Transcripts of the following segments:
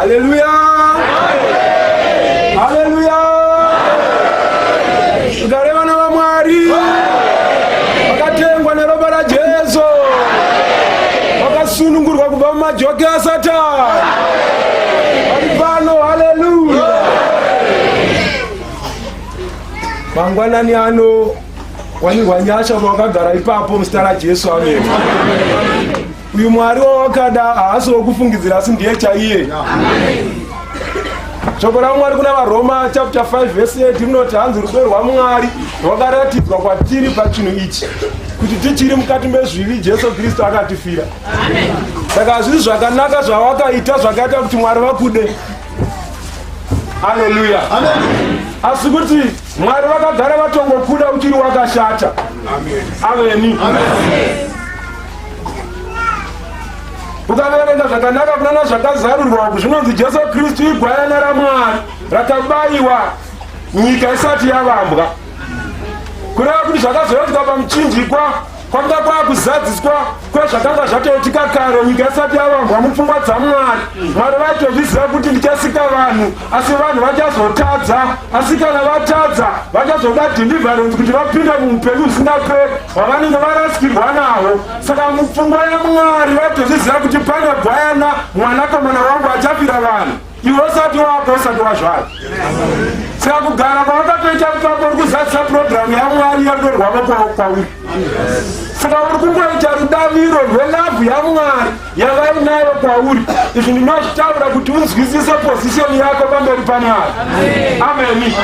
Haleluya. Haleluya. Ukareva na vamwari vakatengwa neropa raJesu, vakasunungurwa kubva mumajoki aSatani. Vari pano. Haleluya. Mangwanani ano waningwa nyasha vakagara ipapo muzita raJesu. Amen. Uyu Mwari wawakada haasi wokufungidzira, asi ndiye chaiye. Shoko raMwari kuna vaRoma chapter 5 verse 8 rinoti hanzi rudo rwaMwari rwakaratidzwa kwatiri pachinhu ichi, kuti tichiri mukati mezvivi Jesu Kristu akatifira. Saka zviri zvakanaka zvawakaita zvakaita kuti Mwari vakude. Haleluya. Asi kuti Mwari vakagara vatongokuda uchiri wakashata. Ameni. Ukaverenga zvakanaka kunana zvakazarurwa zvinonzi Jesu Kristu igwayana raMwari rakabayiwa nyika isati yavambwa. Kureva kuti zvakazoitwa pamuchinjikwa kwanga kwakuzadziswa kwezvakanga zvatoitika kare nyika isati yavambwa mupfungwa dzaMwari. Mwari vaitozviziva kuti ndichasika vanhu, asi vanhu vachazotadza. Asi kana vatadza vachazoda deliverance kuti vapinde muupenyu husingaperi hwavanenge varasikirwa naho. Saka mupfungwa yaMwari vaitozviziva kuti pane gwayana, mwanakomana wangu achafira vanhu. Iwe usati wako usati wazvara. Saka kugara kwavakatoita ipapo uri kuzadzisa purogiramu yaMwari yerudo rwavo kwauri. Saka uri kungoita rudaviro rwelavhu yaMwari yavainayo kwauri. Izvi ndinozvitaura kuti unzwisise pozisheni yako pamberi paMwari. Ameni.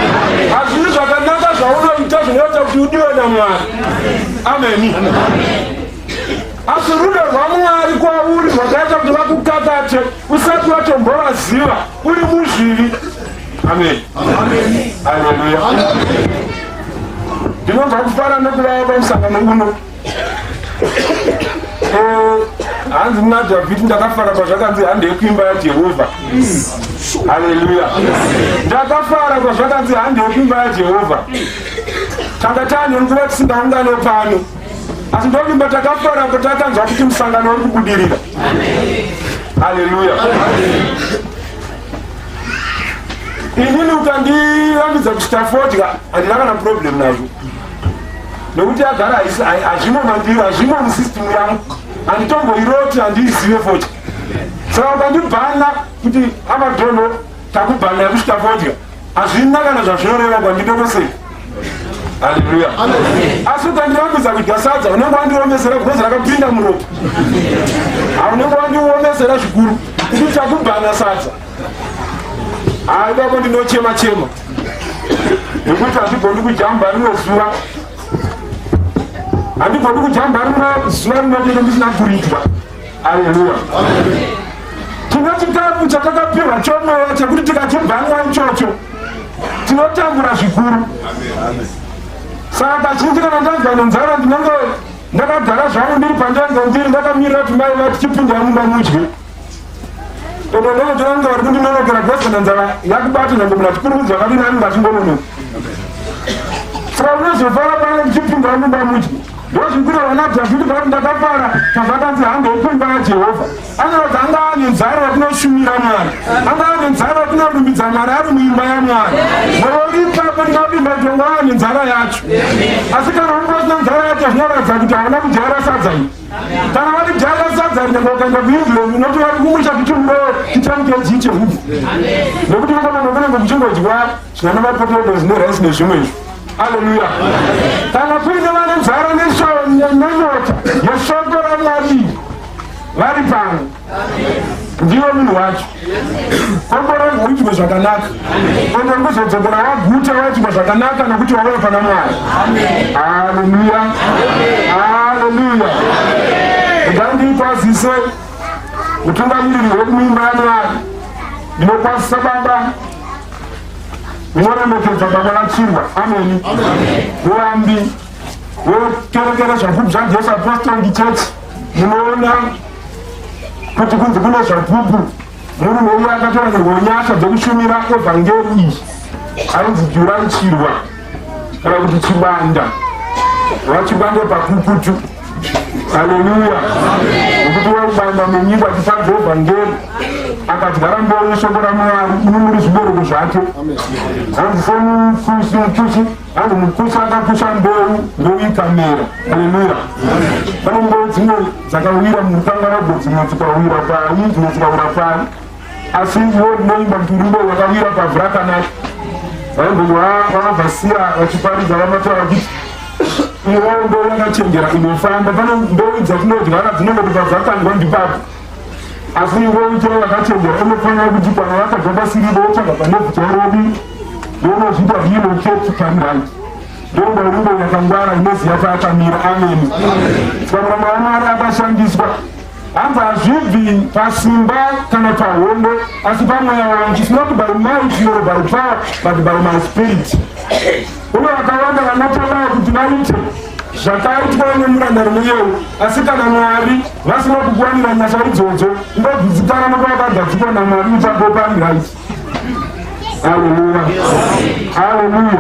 Hazviri zvakanaka zvaunoita zvinoita kuti udiwe naMwari. Ameni. Asi rudo rwaMwari kwauri rwakaita kuti vakukakate usati watombovaziva uri muzvivi. Amen. Haleluya. Ndinonzwa kufara nekuvava pamusangano uno. Hanzi muna Dhavhidhi ndakafara kwazvakanzi hande yekuimba yaJehovha. Haleluya. Ndakafara kwazvakanzi hande yekuimba yaJehovha. Tanga tane nguva tisingaungane pano. Asi ndoimba takafara kuti takanzwa kuti musangano uri kubudirira. Haleluya. Inini ukandirambidza kuchita fodya handina kana problem nazvo, nekuti agara hazvimo mandiri, hazvimo musystem yangu, handitomboiroti handiizive fodya. Saka ukandibhana kuti amadhonho takubhana yekuchita fodya hazvina kana zvazvinoreva kwandidokosei. Haleluya. Asi ukandirambidza kudya sadza unenge wandiomesera bhozi rakapinda muropa, haunenge wandiomesera zvikuru kuti takubhana sadza. Haidako ndinochema chema nekuti handigoni kujamba rimwe zuva, handigoni kujamba rimwe zuva rinotenge ndisina kuritwa. Haleluya. Tine chikafu chatakapirwa chomoya chekuti tikachibhanwa ichocho tinotambura zvikuru. Saka kazhinji kana ndanzwa nenzara ndinenge ndakagara zvangu ndiri pandange ndiri ndakamirira kuti mai vati chipinda mumba mudye. Ndinenge vari kundinonokera kwese nenzara yakubata nangomuna chikurumidzi vakadini anenge achingononoka. Saka unozofara pane ndichipinda mumba mudye. Ndozvikuita vana Dhavhidhi vakati ndakafara pazvakanzi hande yekuimba yaJehovha. Anorodza anga ane nzara yatinoshumira Mwari, anga ane nzara yatinorumbidza Mwari ari muimba yaMwari. Mwoyo ipapo ndingadimba tongo ane nzara yacho. Asi kana ungosina nzara yacho zvinoratidza kuti hauna kudyara sadza iri. Kana vari dyara sadza iri nyangwe ukaenda kuIsraeri unoti vari kumusha kuchimbo chichamukeji chehuku. Nekuti vakanongonenge kuchingodya zvina namapotodos neraisi nezvimwezvo. Haleluya. Kana kuine vane nzara nenyota yeshoko raMwari vari pano, ndiwo munhu wacho. Kombora uitwe zvakanaka, ende kuzodzokera waguta waitwa zvakanaka nekuti wauya pana Mwari. Haleluya. Haleluya. Ndandiikwazise utungamiriri hwekuimba yaMwari. Ndinokwazisa Baba, ndinoremekedza Baba vachirwa. Ameni. Urambi wekerekera Zvapupu zvaJesu Apostolic Church, munoona kuti kunzi kune Zvapupu murume uye akatoranyirwa nyasha dzekushumira evhangeri iyi ainzi Chirwa kana kuti Chibanda, wachibande pakukutu. Haleluya. Nekuti wakubanda munyika achifadza evhangeri akadyara mbeu shoko raMwari inomuri zvibereko zvake. Hanzi semukushi hanzi mukushi akakusha mbeu ikamera. Haleluya. Pane mbeu dzimwe dzakawira murukangarabwe, dzimwe dzikawira pai, dzimwe dzikawira pai, asi iwo ndinoimba kuti rudo rwakawira pavhu rakanaka. Vaibheri vakabva siya vachiparidza vamataura kuti iwo mbeu yakachenjera inofamba. Pane mbeu dzatinodyara dzinongoti pavhu rakandwa ndipapo, asi iwo ichero vakachenjera unofanira kuti kana vakabva pasiripo wotsvaga panevhu chairodi ndonozvita hino church kamiraiti ndondo rudo yakangwara inoziva paakamira. Amen. Saka Mwari akashandiswa hanzi hazvibvi pasimba kana pahondo asi pamweya wangu. It's not by might nor by power but by my spirit. Uno vakawanda vanotoda kuti vaite zvakaitwa nemurandari muyewu, asi kana Mwari vasina kukwanira nyasha idzodzo ndobvizikana nokuvakagadzikwa naMwari uchagopaniraiti. Haleluya. Haleluya.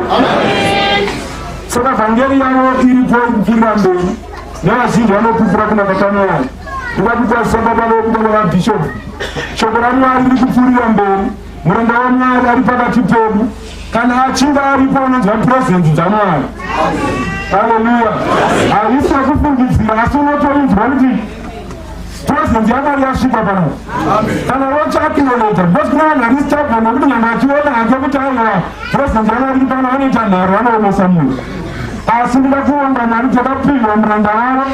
Saka vhangeri yavo iripo ikupfuurira mberi nevazhinji vanopupura kunaka kwaMwari. Ndikapupura baba vedu navabhishopu. Shoko raMwari riri kupfuurira mberi. Muranda waMwari ari pakati pedu. Kana achinge aripo unonzwa purezenzi dzaMwari. Haleluya. Haisi yakufungidzira asi unotoinzwa kuti purezenzi yaMwari yasvika pano. Kana wochakinoneta because kuna vanhu vari stubborn nokuti nyama achiona hake kuti aiwa purezenzi yaMwari iri pano vanoita nharo vanoomesa munhu. Asi ndida kuonga Mwari takapihwa muranda wavo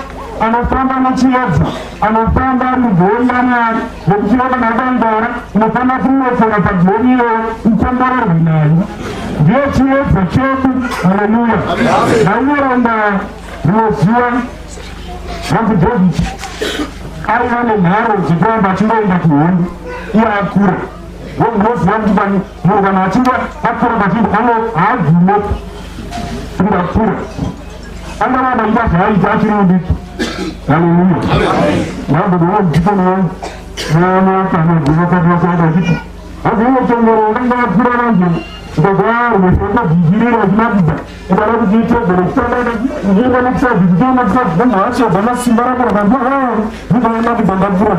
anofamba nechiedza, anofamba mugoni yaMwari nokuti kana akangwara unofamba kunopfera pagoni iyoyo ukomborerwe nayo. Ndiye chiedza chedu. Haleluya. Nauyeranda runoziva hanzi Dhavhidhi aiva nenharo dzekuramba achingoenda kuhondo iye akura. Unoziva kuti munhu kana achinge akura pachinhu haagumeko kungakura angaramba ita zvaaita achiri mudiki. Haleluya. Ndambodowo mudikoni wangu naanakanaguma kati vakaenda achiti hazvinotongoro ndangakura vangu ndakazvishirira zvinakudza ukada kuti itogoro kutandaa ndienda nekusazvi kutoona kusazvi ndamhaachedza masimba rako rakandiaa ndingaenakudza ndakura.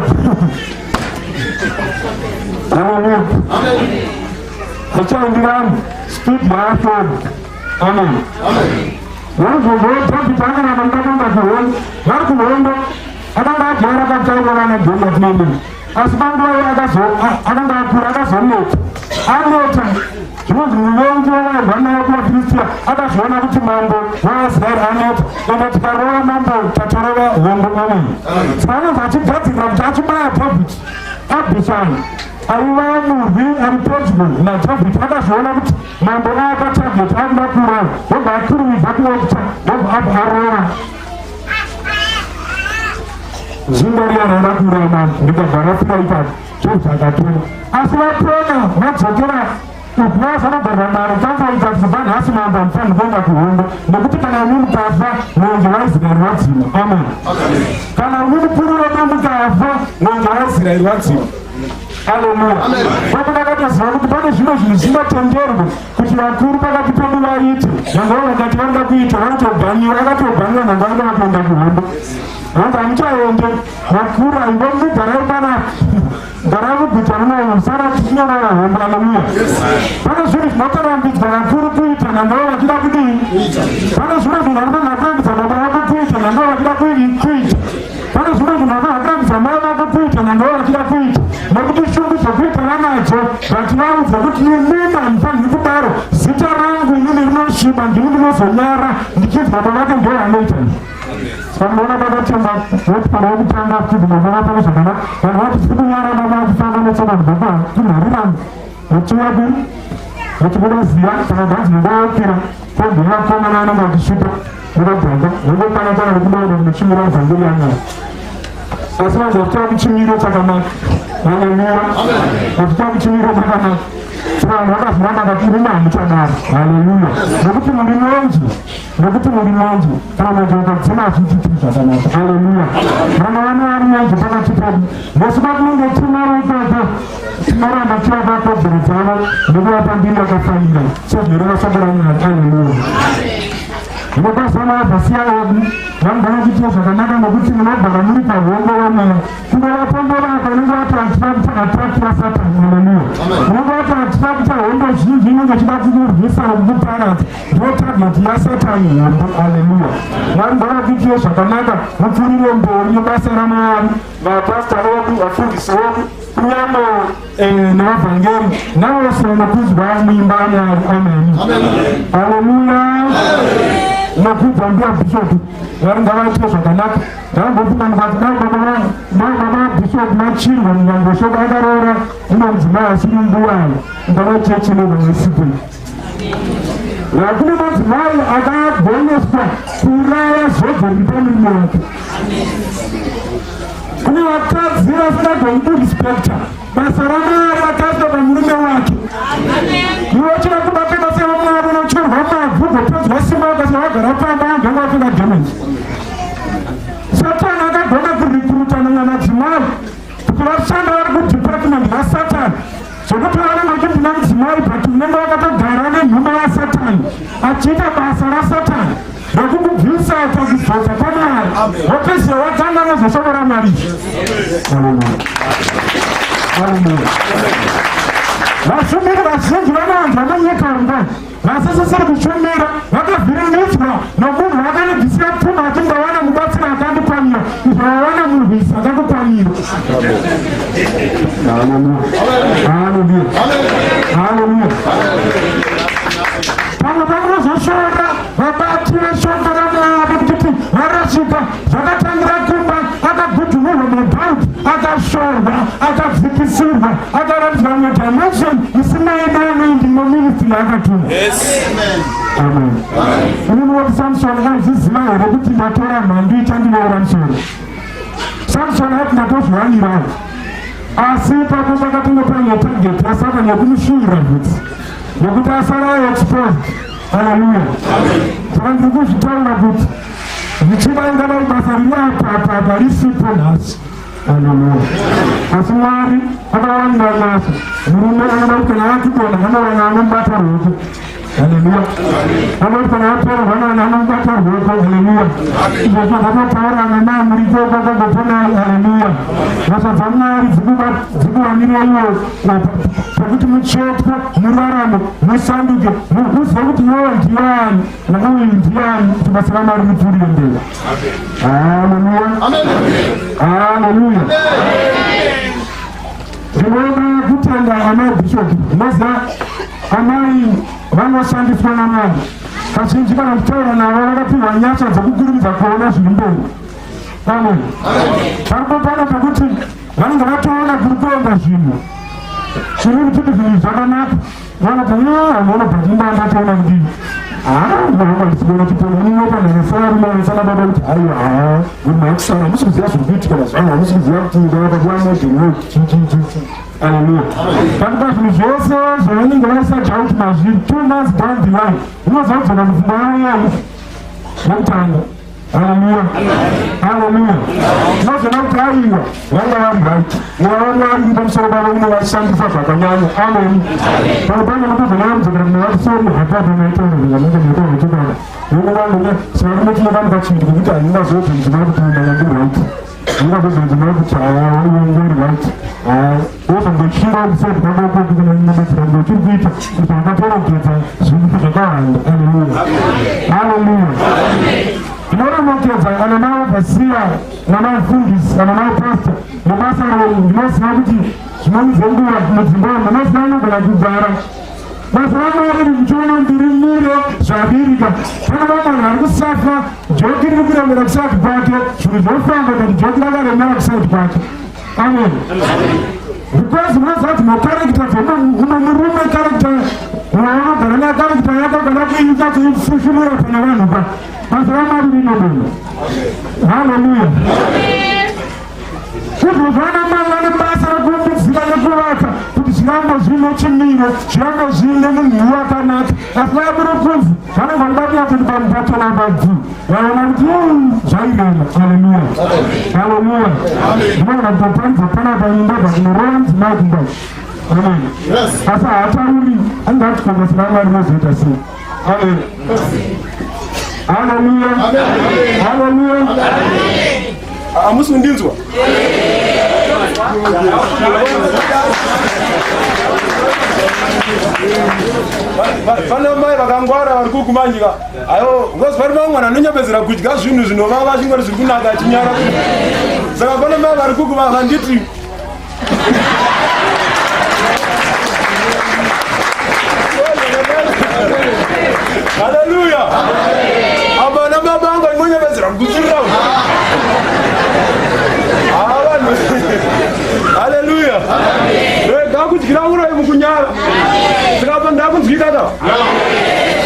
Haleluya. Achaindirani speed yaashodi. Amen. Vanozvozvotapita akanaka ndakanga kuhondo vari kuhondo akanga agara akataura vana gomba tinameni asi panguva akanga akura akazoneta anota zvinonzi muvengi wavarwa naye kuvafilistia akazviona kuti mambo waIsraeri anota ende tikarova mambo tatorova hondo. Amen. Saka anonzi achigadzirira kuti achibaya Dhavhidhi abhishani aiva murwi ari pedyo naDhavhidhi akazviona kuti mambo aakatageti akuda kurova wobva akurumidza kuopta wobva abva arova zvingo riya raida kurama ndikabva rafika ipapo chozvakatora. Asi vapona vadzokera ukuvazanogara mari tangoita kuti banhasi mambo amufanira kuenda kuhondo nekuti kana uni mukafa mwenje waIsraeri wadzima. Amen. Kana uni mupuriro mukafa mwenje waIsraeri wadzima. Haleluya. Pako ndakatoziva kuti pane zvimwe zvinhu zvingatenderwa kuti vakuru pakati pedu vaite nyange vakati vanga kuita vanotobhanyiwa. Akatobhanyiwa nyange vanga kuenda kuhondo. Hanzi hamuchaende vakuru aingomugarayi panapa garai muguta munono musara tichinorara hondo. Haleluya. Pane zvinhu zvinotorambidzwa vakuru kuita nyange vachida kudii. Pane zvimwe zvinhu zvinotorambidzwa baba vako kuita nyange vachida kuita. Pane zvimwe zvinhu zvinotorambidzwa mai vako kuita nyange vachida kuita nokuti shungu dzokuita vanadzo zvativaudza kuti inini handifaniri kudaro zita rangu inini rinosviba ndini ndinozonyara ndichidya pavake ndo vanoita. Vanoona vakatemba voti pana vekutanga kuti mavavapavo zvakanaka vanhu vati tiri kunyara vava kufamba netsona ndibaba tinharirangu vechiwadi vechikudaziya kana bhazi nengookira kwobva vakomana anenge achisvika vakaganda vengopana kana vekudaura nechimiro vhangeri yaMwari asi vanhu vachitava kuchimiro chakanaka. Haleluya. Vachitava kuchimiro chakanaka saka vanhu vakazviramba kati inini hamuchadaro. Haleluya. Nokuti muri mwenje kana madzoka dzina hazviitiki zvakanaka. Haleluya. Vana vano vari mwenje pakati pedu nesu patinenge tinaro ipapo tinoramba tivapa kodzero dzavo nekuvapa mbiri yakafanira sezviro vashoko raMwari. Haleluya. Ndokasana basi yao vangana kuita zvakanaka nokuti munogara muri pahongo yomweya. Kungavapambora akanenge ati atrakira Satani. Haleluya. Unenge ati atrakita hondo zhinji inenge chida kukurwisa nokukuparadza. Ndiyo target yaSatani hombo. Haleluya. Mwari ngavakuitire zvakanaka mupfurire mberi nebasa raMwari. Vapasta vedu, vafundisi vedu, kunyangwe nevavhangeri navose vanokuzwa muimba yaMwari. Amen. Haleluya. Nakubva ndiabhishopu vari ngavaitire zvakanaka. Ndakambopinda mukati baba bhishopu machirwa mungangoshoka akaroora unomudzimai asiri mbuyayo ngavaichechi nevamwesipei. Lakini madzimai akagoneswa kuuraya zvodzo ripamurime wake. Kune vakadzi vasingagoni kurispekta basa raMwari akaiswa pamurume wake. Iwe uchida kubata basa raMwari unocherwa mabvu gopedzwa simba ukasi wagara pamba anganga wapinga damage. Satani akagona kurikruta madzimai kuti vashanda vari kudepartment yaSatani zvokuti vanenge vachipinda mudzimai but unenge vakatogara nenhuma yaSatani achiita basa raSatani rekukubvisa pakuzodza paMwari wopedzisira watanga nezveshoko raMwari. Haleluya. Vashumiri vazhinji vanowanza manyika ngani vasisisiri kushumira vakavhiringidzwa nomunhu vakanibvisira pfuma achingawana mubatsiri akandikwanira izvo vawana murwisi akandikwanira. Haleluya. Haleluya. Pamwe pamunozoshoora vabati veshoko raMwari kuti varasika zvakatangira kumba akagudhumurwa mabhaudi akashorwa akadzikisirwa akaratidzwa madimension isinaidanoindi moministry akatuma. Amen. Uninoti Samson aiziziva here kuti ndatora mhandu ichandiveura musoro. Samson ati ndatozviwanirawo asi ipapo pakatongopanya target yaSatani yekumushuwira bvudzi nokuti asara exposed. Haleluya. Saka ndiri kuzvitaura kuti zvichida ingadai basa riri apa risipo nhasi. Haleluya. Asi Mwari akawanira nhasi murume anoda kuti kana atibona anowana anomubata ruoko. Haleluya. Anoti kana atorwa nani anomubata ruoko. Haleluya. Izvo zvakatotaurana namuripo kwakagoponai. Haleluya. Nhasha dzaMwari dzikuwanira iwo pakuti muchetwe muraramo musanduke muzive kuti iwewe ndiani nauyu ndiani kuti basa raMwari ripfuurire mberi. Haleluya. Haleluya. Ndinoda kutenda amai bhishopu maza amai vanoshandiswa naMwari kazhinji kana kutaura navo vakapihwa nyasha dzokukurumidza kuona zviri mberi. Amen. Paripo pano pekuti vanenge vatoona kuri kuenda zvinhu zviri kuti zvinhu zvakanaka vanoti hamona bhatinda ndatoona kudii ndinoona kuti unopanhanesarumaisana baba kuti aiwa munhu akusara hamusi kuziva zviri kuitika mazvano hamusi kuziva kuti ndavakakuamodhino chichichichi. Haleluya. Pakupa zvinhu zvose zvavanenge vaisajauti mazviri 2 months down the line unozaudzana mupfungwa yavo nokutanga. Haleluya. Haleluya. Nozona kuti aiwa vanga vari right mwari pamusoro pavo unovashandisa zvakanyanya. Amen. Pano pano nokuzonaudzokera kuna vatisori hapapa naitaurezvanenge netohechokana yokuvangonya savarimotinokamuka chinhu kuti handingazozonzima kuti mundanyangu right ndingazozonzima kuti ngori right wozongochinga kuseri kwakoko kukunanyametsera ngochiri kuita kuti akatorogedza zvinhu zvakawanda. Haleluya. Haleluya. Ndinoremekedza ana maovhasiya namafundisi kana mapasta mabasa renyu ndinoziva kuti zvinonzengura mudzimba ndinoziva anogona kugara basa raMwari richiona mbiri mire zvavirika. Pana vamwe vari kusafa joki riri kuremera kusati kwake zvinhu zvofamba kuti joki rakaremera kusati kwake. Amen. Because unoziva kuti makarekita murume karekita unogara nekarekita yako kana kuita kuifushumura pana vanhu pa basa raMwari rinodona. Haleluya. Zvinhu zvanaMwari vane basa rekumbidzira nekuvaka kuti zvirambo zvine chimiro zvirambo zvine munhu wakanaka asi vaburi kunzi vanobva vabia kuti pamupatona pabvu vaona kuti zvairema. Haleluya. Haleluya. Ndinoona kutopanza pana paimba pakunorova mudzimai kumbai. Amen. Asi haatauri angati kombasira Mwari nozoita sei. Amen. Haleluya. Haleluya. Amusundinzwa. Pana mai vakangwara vari kukumanyika. Ayo, ngozi pari vamwana nonyambezera kudya zvinhu zvinovava chingori zviri kunaka chinyara. Saka pana mai vari kukuma vanditi Haleluya. Abana mabanga ngonyambezera kudzira. Haleluya. Gakudyira uroyi mukunyara. Saka ndakunzwika ka.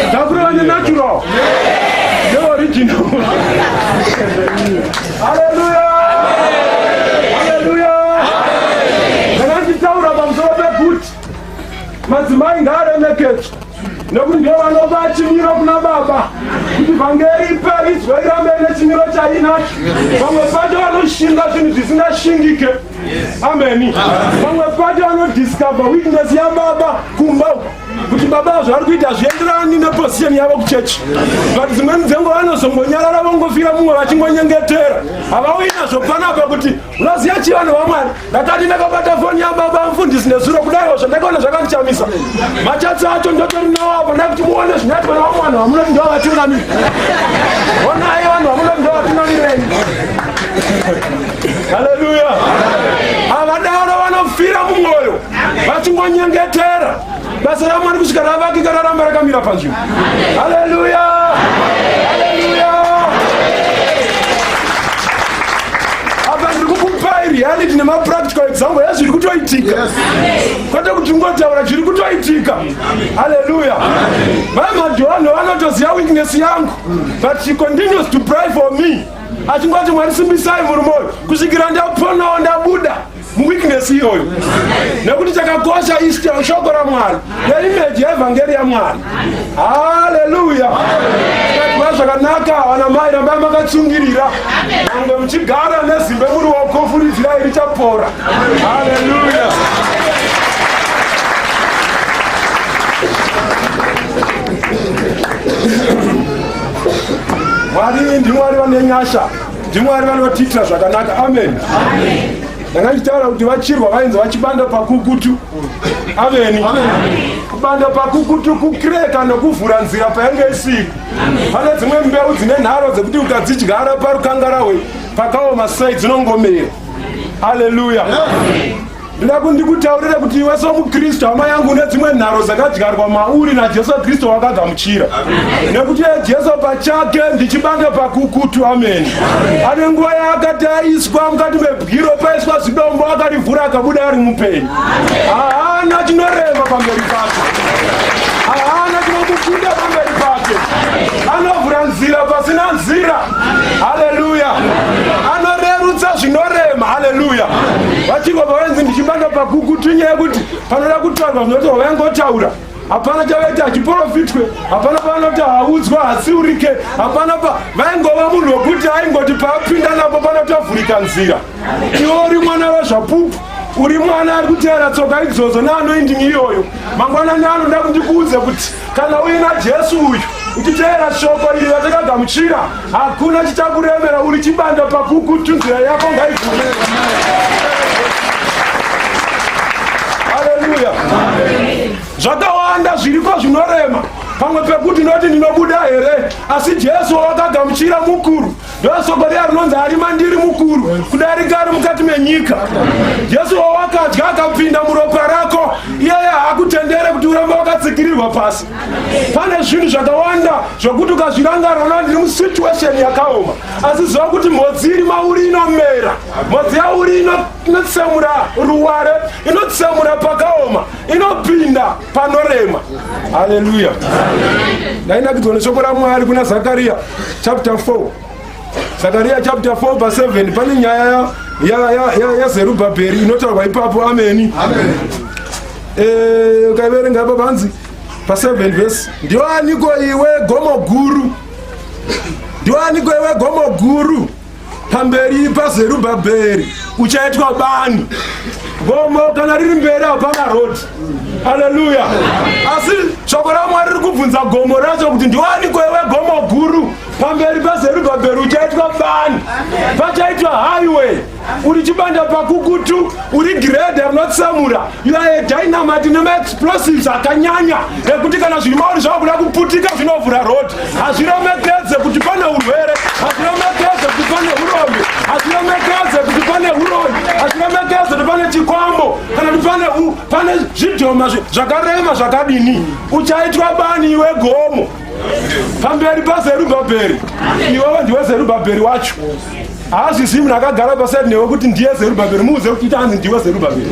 Ndakureva natural. The original. Haleluya. Haleluya. Ndakachitaura pamusoro pekuti madzimai ngaaremekedzwe. Nekuti ndivo vanopa chimiro kuna baba kuti vhangeri iperidzwe irambe nechimiro chainacho. Vamwe pacho vanoshinga zvinhu zvisingashingike. Ameni. Vamwe pacho vanodiscover weakness yababa kumba kuti baba zvari kuita zvienderani neposition yavo kuchechi. But dzimweni dzenguva vanozombonyarara vongofira mumwe vachingonyengetera. Havauyi nazvo panapa kuti unoziva chi vanhu vamwari. Ndakati ndakabata foni yababa mufundisi nezuro kudaiwo zvandakaona zvakandichamisa. Machatsi acho ndotori nawo apo ndakuti muone zvinoitwa navamwana vamunoti ndo vatungamiri. Onai vanhu vamunoti ndo vatungamireni. Haleluya. Avadaro vanofira mumwoyo vachingonyengetera. Basa ramwari kusvika ravakika raramba rakamira panzvimbo. Haleluya. Haleluya. Apa ndiri kukupai reality nemapractical example yazviri kutoitika. Kwete kuti ngotaura zviri kutoitika. Haleluya. Mai Madhonho vanotoziva weakness yangu, but she continues to pray for me. Achingoti Mwari simbisai muri moyo kusvikira ndaponawo ndabuda muweakness iyoyo. Nekuti chakakosha shoko raMwari neimage yeevhangeri yaMwari. Haleluya. Zvakakura zvakanaka vana mai rambai makatsungirira. Nange muchigara nezimbe muri ruoko furidzirai richapora. Haleluya. Mwari ndiMwari vane nyasha, ndiMwari vanotiitira zvakanaka. Amen. Ndakachitaura kuti vachirwa vainzi vachibanda pakukutu. Amen. Kubanda pakukutu kukreka nokuvhura nzira payange isiku. Pane dzimwe mbeu dzine nharo dzekuti ukadzidyara parukangarawe pakaoma sei dzinongomera. Haleluya. Ndida kundikutaurire kuti iwe somuKristu hama yangu une dzimwe nharo dzakadyarwa mauri naJesu Kristu wakagamuchira. Nekuti Jesu pachake ndichibanda pakukutu. Amen. Ane nguva yaakati aiswa mukati mebwiro paiswa zidombo akarivhura akabuda ari mupenyu. Haana chinorema pamberi pake. Haana chinomukunda pamberi pake. Anovhura nzira pasina nzira. Haleluya. Anorerutsa zvinorema. Haleluya. Vachingwa vaenzi ndichibanda pakukutu nyaya kuti panoda kutaurwa zvinoti vaingotaura. Hapana chavaita chiprofitwe, hapana panoti haudzwa hasiurike, hapana vaingova munhu wekuti aingoti paapinda napo panotovhurika nzira. Iwe uri mwana wezvapupu, uri mwana ari kuteera tsoka idzodzo neanoending iyoyo. Mangwanani anoda kundikuudze kuti kana uina Jesu uyu uchiteera shoko iri ratakagamuchira, hakuna chichakuremera. Uri chibanda pakukutu, nzira yako ngaivhurike. Haleluya. Zvakawanda zviriko zvinorema pamwe pekuti noti ndinobuda here, asi Jesu wakagamuchira mukuru. Ndosoko riya rinonzi ari mandiri mukuru kudarika ari mukati menyika. Jesu wawakadya akapinda muropa rako, iyeye haakutendere kuti urambe wakatsikirirwa pasi. Pane zvinhu zvakawanda zvokuti ukazvirangarana ndiri musituation yakaoma, asi ziva kuti mhodzi iri mauri inomera. Mhodzi yauri inotsemura ruware, inotsemura pakaoma, inopinda panorema. Haleluya. Ndainakidzwa neshoko raMwari kuna Zakaria chapter 4. Zakaria chapter 4 verse 7. Pane nyaya yaZerubhabheri inotaurwa ipapo. Amen. Ukaiverenga apa panzi pa 7 verse. Ndiwaniko iwe gomo guru? Ndiwaniko iwe gomo guru? Pamberi paZerubhabheri uchaitwa bani. Gomo kana riri mberi hapana road. Haleluya. Asi shoko raMwari riri kubvunza gomo racho kuti ndiwani kwewe gomo guru. Pamberi paZerubhabheri uchaitwa bani. Pachaitwa highway. Uri chibanda pakukutu, uri grade rinotsamura. You are a dynamite explosives akanyanya. Ekuti kana zvimauri zvakuda kuputika zvinovhura road. Hazviremekedze kuti pane urwere, hazviremekedze kuti pane urombe, hazviremekedze kuti pane uroni, hazviremekedze kuti pane chikwambo, kana kuti pane zvidhoma zvakarema zvakadini. Uchaitwa bani iwe gomo. Pamberi paZerubhabheri. Iwewe ndiwe Zerubhabheri wacho. Hazvizivi munhu akagara paside newe kuti ndiye Zerubhabheri. Muuze kuti hanzi ndiwe Zerubhabheri.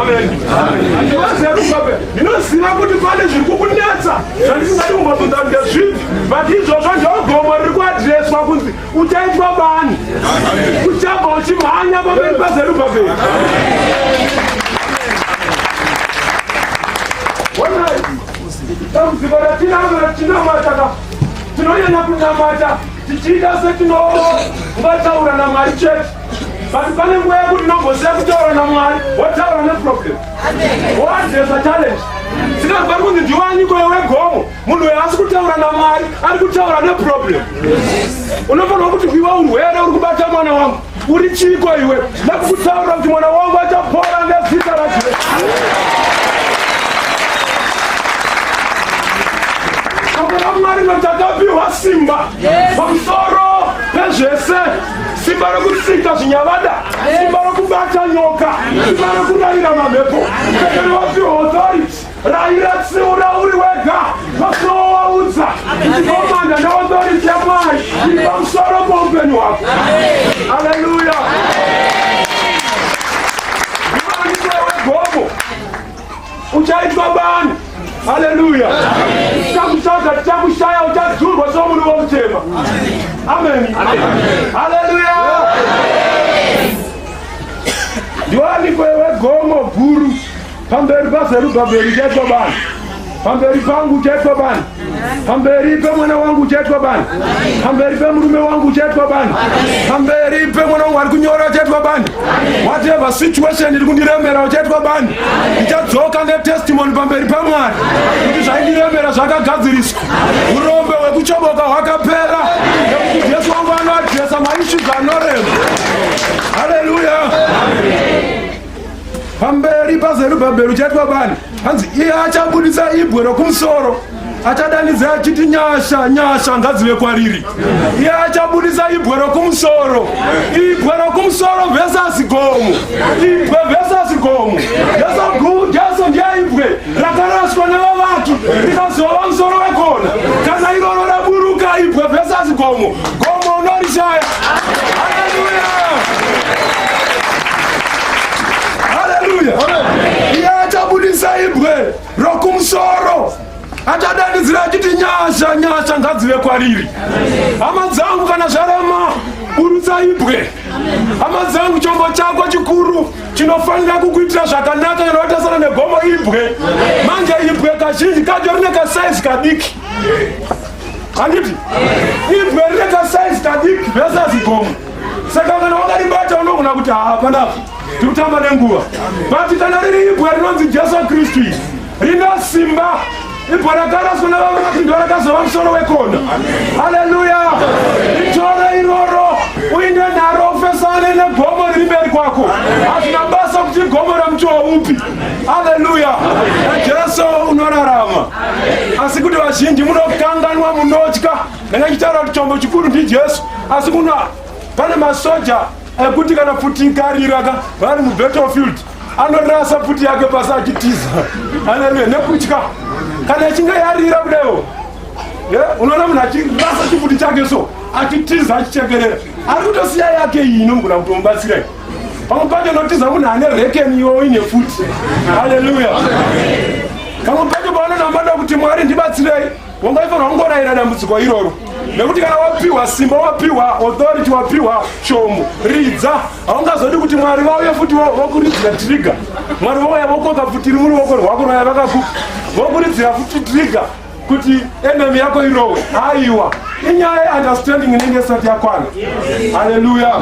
Amen. Ndiwe Zerubhabheri. Ndinoziva kuti pane zviri kukunetsa zvandisingadi kumbobvunza ngezvipi, but izvozvo ndogomo riri kuadhireswa kunzi uchaitwa bani. Uchabva uchimhanya pamberi paZerubhabheri. Dambudziko ratinaro ratinamata, tinonyanya kunamata tichiita setinongataura naMwari chete, but pane nguva yekuti tinogosiya kutaura naMwari wotaura neproblem, woadresa challenge. Sinazvari kunzi ndiwani kwewe gomo. Munhu uyo asi kutaura naMwari ari kutaura neproblem. Unofanira kuti iwe urwere uri kubata mwana wangu uri chiko iwe. Ndakukutaura kuti mwana wangu achapora nezita raJesu. Shoko raMwari ndakapihwa simba pamusoro pezvese. Simba rokusika zvinyavada, simba rokubata nyoka, simba rokurayira mamhepo. Kana wapihwa authority, rayira tsiura uri wega. Pamusoro waudza komanda neauthority yaMwari iri pamusoro poupenyu hwako. Haleluya. Ndiwani kwewe gomo uchaitwa bani. Haleluya. Tichakutsvaga, tichakushaya, uchadzurwa somunhu womutema. Amen. Haleluya. Ndiwani kwewe gomo guru. Pamberi paZerubhabheri uchaitwa bani. Pamberi pangu uchaitwa bani. Pamberi pemwana wangu uchaitwa bani. Pamberi pemurume wangu uchaitwa bani. Pamberi pemwana wangu ari kunyora uchaitwa bani. Whatever situation iri kundiremera uchaitwa bani. Ndichadzoka netestimony pamberi paMwari kuti zvaindiremera zvakagadziriswa. Urombe hwekuchoboka hwakapera nekuti Jesu wangu anoadresa maissues anorema. Haleluya. Pamberi paZerubhabheri uchaitwa bani. Hanzi iye achabudisa ibwe rokumusoro. Achadanidza achiti nyasha, nyasha ngadzive kwariri. Iye achabudisa ibwe rokumusoro. Ibwe rokumusoro versus gomo. Ibwe versus gomo. Jesu ndiye ibwe rakaraswa nevavaki rikazova musoro wekona. Kana iroro raburuka ibwe versus gomo. Gomo unorishaya. Haleluya. Haleluya. Iye achabudisa ibwe rokumusoro. Achadanidzira achiti nyasha, nyasha ngadzive kwariri. Hama dzangu kana zvarema burutsa ibwe. Hama dzangu chombo chako chikuru chinofanira kukuitira zvakanaka kana watasana negomo ibwe. Manje ibwe kazhinji kacho rine kasaizi kadiki. Handiti? Ibwe rine kasaizi kadiki versus gomo. Saka kana wakaribata unogona kuti hapana tikutamba nenguva. But kana riri ibwe rinonzi Jesu Kristu rine simba. Ibwe rakaraswa nevavaki ndo rakazova musoro wekona. Haleluya. Itore iroro uinde naro ufesane negomo riri mberi kwako. Hazvina basa kuti gomo ramuti waupi. Haleluya. Jesu unorarama. Asi kuti vazhinji munokanganwa munotya. Ndakachitaura kuti chombo chikuru ndiJesu. Asi pane masoja ekuti kana futi ikarira vari mubattlefield anorasa futi yake pasi achitiza. Haleluya. Nekutya kana ichinge yarira kudayo, unoona munhu achirasa chifuti chake so achitiza achichekerera, ari kutosiya yake iyi inogona kutomubatsirai. Pamwe pacho notiza munhu ane rekeni iwo ine futi. Haleluya. Pamwe pacho paunonambada kuti Mwari ndibatsirei, wangaifanira kungorayira dambudziko iroro. nekuti kana wapiwa simba, wapiwa authority, wapiwa shombo, ridza. Haungazodi kuti Mwari vauye futi vokuridzira trigger. Mwari vauya vokoka futi iri muruoko rwako rwaya vakakupa, vokuridzira futi trigger kuti enemy yako irowe. Aiwa, inyaya yeunderstanding inenge isati yakwana. Haleluya.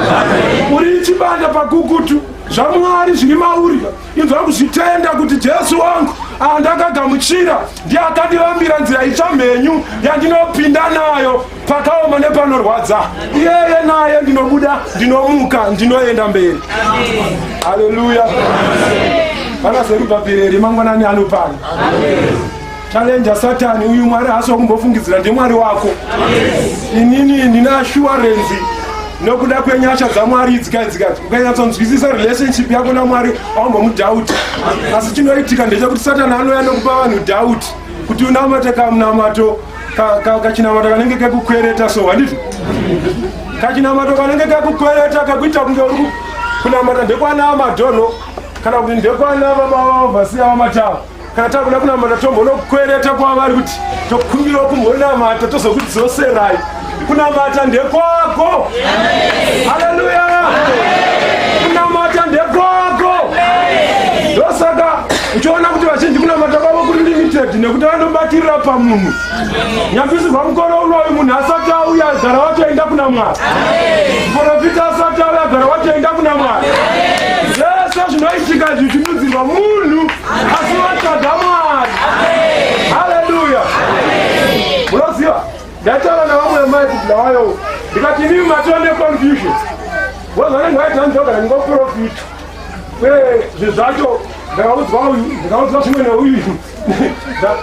Uri chibanda pakukutu zvaMwari zviri mauri, inzwa kuzvitenda kuti Jesu wangu andakagamuchira ndiye akandivambira nzira itsva mhenyu yandinopinda nayo pakaoma nepanorwadza. Iyeye naye ndinobuda, ndinomuka, ndinoenda mberi. Haleluya. paZerubhabheri mangwanani anopana. Challenge Satani, uyu Mwari hasi wakumbofungidzira ndiye Mwari wako. Inini ndina assurance nokuda kwenyasha dzaMwari dzikadzikadzi. Ukanyatsonzwisisa relationship yako naMwari aumbomudhauti. Asi chinoitika ndechekuti Satani anouya nokupa vanhu dhauti kuti unamate kamunamato kachinamato kanenge kekukwereta. So handiti kachinamato kanenge kekukwereta kakuita kunge uri kunamata ndekwana Madhonho kana kuti ndekwana vasiya vamatawa kana takuda kunamata tombonokwereta kwavari kuti tokumbira kumbonamata tozokudzoserai. Kunamata ndekwako. Haleluya. Kunamata ndekwako. Ndosaka uchiona kuti vazhinji kunamata kwavo kuri limited nekuti vanobatirira pamunhu. Nyambisirwa mukoro unoyu munhu asati auya gara watoenda kuna Mwari. Profita asati auya gara watoenda kuna Mwari. Zvese zvinoitika zvichinudzirwa munhu asi watsvaga Mwari. Haleluya. Munoziva ndataura navamwe mai kuti ndavayo ndikati inini matonde confusion wazvanenge waitandira kana ndingoprofita zvinhu zvacho ndakaudzwa uyu ndakaudzwa zvimwe neuyu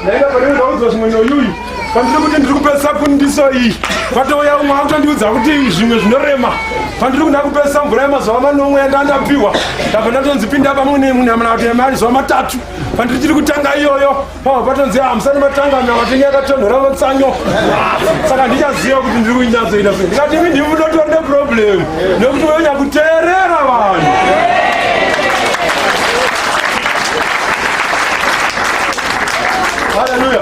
ndaenda panenge ndaudzwa zvimwe neuyu pandiri kuti ndiri kupedzisa fundiso iyi kwatouya umwe akutondiudza kuti zvimwe zvinorema pandiri kuda kupedzisa mvura yemazuva manomwe yandandapiwa ndabva ndatonzi pinda pamwe nemunhu yemari zuva matatu pandiri chiri kutanga iyoyo pamwe patonzi hamusani matanga namatenge yakatonhora matsanyo saka ndichaziva kuti ndiri kunyatsoita sei. Ndikati imi ndimi munotonde problem nekuti unonya kuteerera vanhu. Haleluya.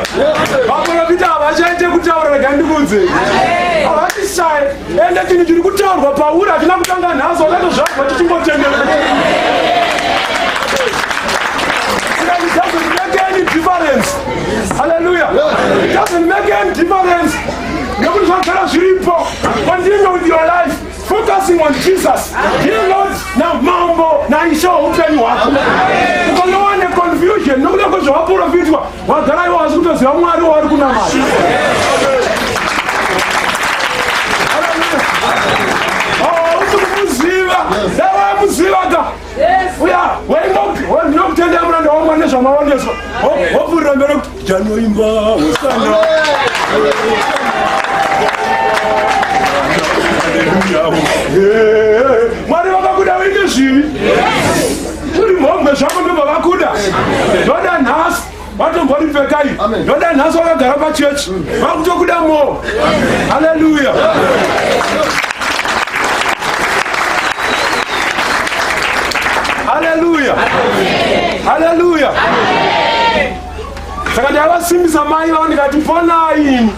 Vaprofita havachaite kutaura rega ndikunze. Havachishai ende chinhu chiri kutaurwa pauri hachina kutanga nhazo akato zvabva tichingotendera. It doesn't make any difference. Hallelujah. It doesn't make any difference. Nobody zvagara zviripo. Continue with your life, focusing on Jesus. Dear Lord, now mambo na isha upenyu wako. Ukangowa neconfusion nokuda kwezvawaprofitwa wagara iwo hasi kutoziva Mwari wari kunamata. Usikumuziva dawamuzivaga uya ndinokutendea muranda wamwari nezvamaoneswa wopfurira mberi kuti janoimba usana. Mwari vakakuda uite zvivi uri mhombe zvako ndobva vakuda ndoda nhasi vatomboripfekai ndoda nhasi vakagara pachechi vakutokuda mo. Haleluya. Haleluya. Haleluya. Saka ndavasimbisa mai vavo ndikati ponai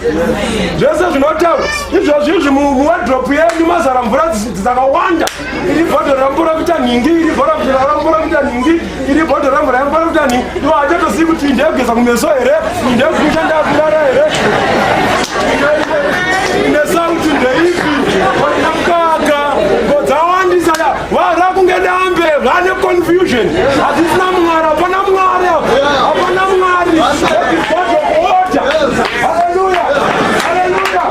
zvese zvinotaura izvozvizvi muwadhropu yedu mazara mvura dzakawanda. Iri bhodhoro ramuprofita nhingi, iri bhodhoro ramuprofita nhingi, iri bhodhoro ramvura yamuprofita nhingi. Iwo hachatosiyi kuti ndegeza kumeso here, ndekuita ndakurara here, nesauti ndeipi mukaka ngodzawandisa varakunge dambe vane confusion. Hatisina Mwari, hapana Mwari, hapana Mwari. Haleluya. Haleluya.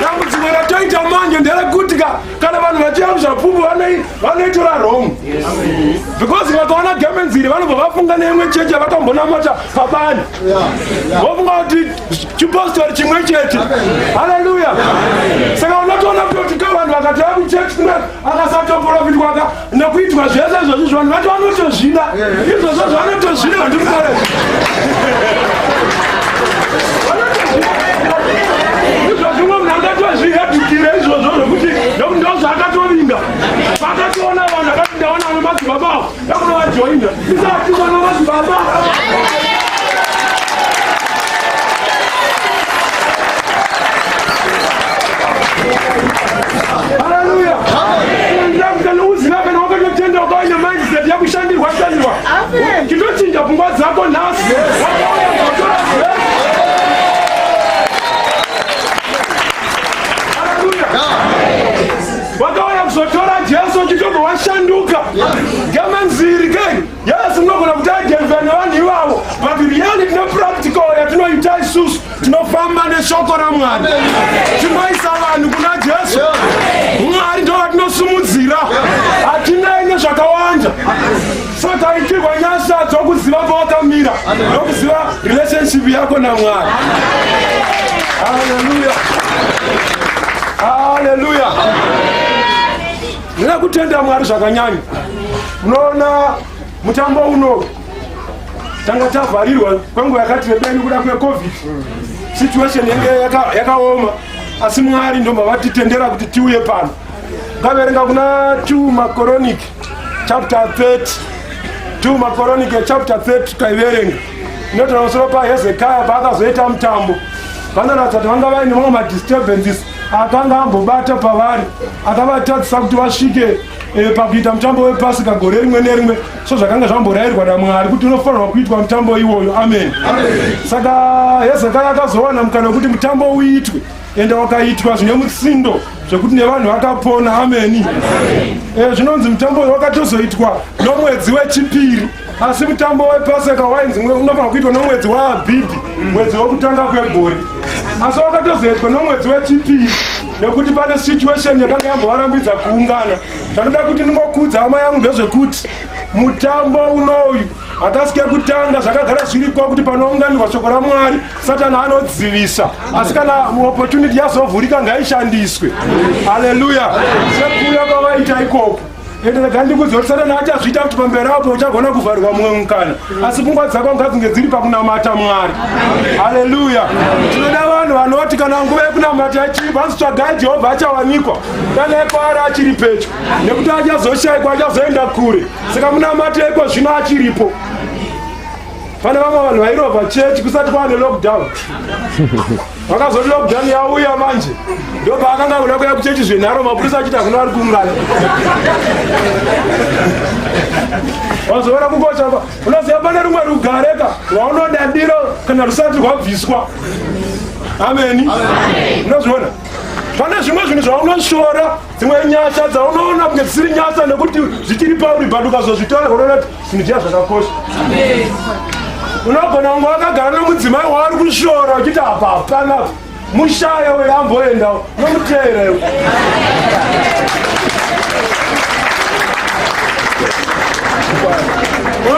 Dambudziko ratoita manje nderekuti kana vanhu vachiya Zvapupu vanoitora wrong. Because vakaona gemenziri vanobva vafunga neimwe cheche vakambonamata pabani. Vofunga kuti chipostori chimwe chete. Haleluya. Saka unotoona kuti vanhu vakati vakuchechi akasatoprofitwa nekuitwa zvese izvozvo vanhu vati vanotozvida. Izvozvo zvanotozvida vandimukare. Izvozvimwe munhu angatozvihedhukire izvozvo zvokuti nokuti ndozvaakatovinga. Vakatoona vanhu vakati ndaona nemadzibaba avo ndakunovajoina isati vana madzibaba. neshoko raMwari. Timboisa vanhu kuna Jesu. Mwari ndo vatinosimudzira. Hatinei zvakawanda. So taitirwa nyasha dzokuziva pawakamira nokuziva relationship yako naMwari. Hallelujah. Hallelujah. Ndina kutenda Mwari zvakanyanya. Unoona mutambo uno tanga tavharirwa kwenguva yakati rebeni kuda kweCovid. Situation yakaoma, asi Mwari ndomba vatitendera kuti tiuye pano. Ngaverenga kuna 2 Macronic chapter 30. 2 Macronic chapter 30 kaiverenga. Ndoto nosoro pa Hezekiah paakazoita mutambo. Vanoratidza kuti vanga vaine mamwe madisturbances akanga ambobata pavari, akavatadzisa kuti vasvike pakuita mutambo wePasika gore rimwe nerimwe. So zvakanga zvamborayirwa naMwari kuti unofanirwa kuitwa mutambo iwoyo. Amen. Saka Hezekiah akazowana mukana wekuti mutambo uitwe, ende wakaitwa zvine mutsindo zvekuti nevanhu vakapona. Amen. Zvinonzi mutambo wakatozoitwa nomwedzi wechipiri, asi mutambo wePasika wainzi unofanirwa kuitwa nomwedzi waAbhibhi, mwedzi wokutanga kwegore. Asi wakatozoitwa nomwedzi wechipiri nekuti pane situation yakanga yambovarambidza kuungana. Ndanoda kuti ndingokudza hama yangu ndezvekuti mutambo unoyu akasika kutanga zvakagara zviriko kuti panounganirwa shoko raMwari Satani anodzivisa, asi kana opportunity yazovhurika ngaishandiswe. Haleluya. Sekuuya kwavaita ikoko ende gandikudzwa kuti Satani achazviita kuti pamberi apo uchagona kuvharirwa mumwe mukana, asi pfungwa dzako ngadzinge dziri pakunamata Mwari. Haleluya. Tinoda vanhu vanoti kana nguva yekunamata ichiripo vanzotsvagai Jehovha achawanikwa kana ekwaari achiri pedyo, nekuti achazoshayikwa achazoenda kure. Saka munamateiko zvino achiripo. Pane vamwe vanhu vairova chechi kusati kwaane lockdown. Vakazoti lockdown yauya manje ndopa akanga kuda kuya kuchechi zvenharo, mapurisa achiti hakuna vari kuungana. Wazoona kukochapa unoziva pane rumwe rugareka rwaunoda ndiro kana rusati rwabviswa. Amen. Unozviona pane zvimwe zvinhu zvaunoshora, dzimwe nyasha dzaunoona kunge dzisiri nyasha nekuti zvichiri pauri, but ukazozvitora unoona kuti zvinhu zviya zvakakosha. Unogona kunge wakagara nomudzimai waari kushora uchiti apa hapana mushaya uyo amboenda nomuteera.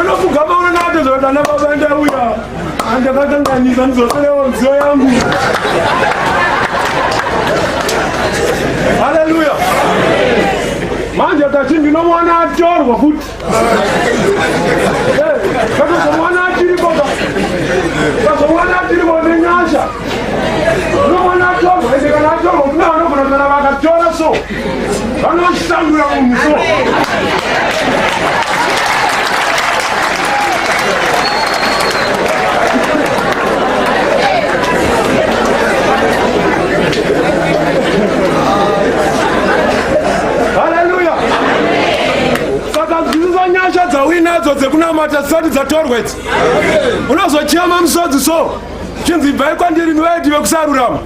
Unofugama unonatozoti ana baba ndauya andakakanganisa ndizoserewo nziyo yangu. Haleluya. Manje tati ndinomwana atorwa futi. Katozomwana achiripo nenyasha. Unomwana atorwa ende kana atorwa kuna vanogona kana vakatora so vanoshandura munhu so. Haleluya. Saka nzizo nyasha dzawinadzo dzekunamata dzisati dzatorwa idzi. Unozochema musodzi so chinzi bvai kwandiri niwediwe kusarurama.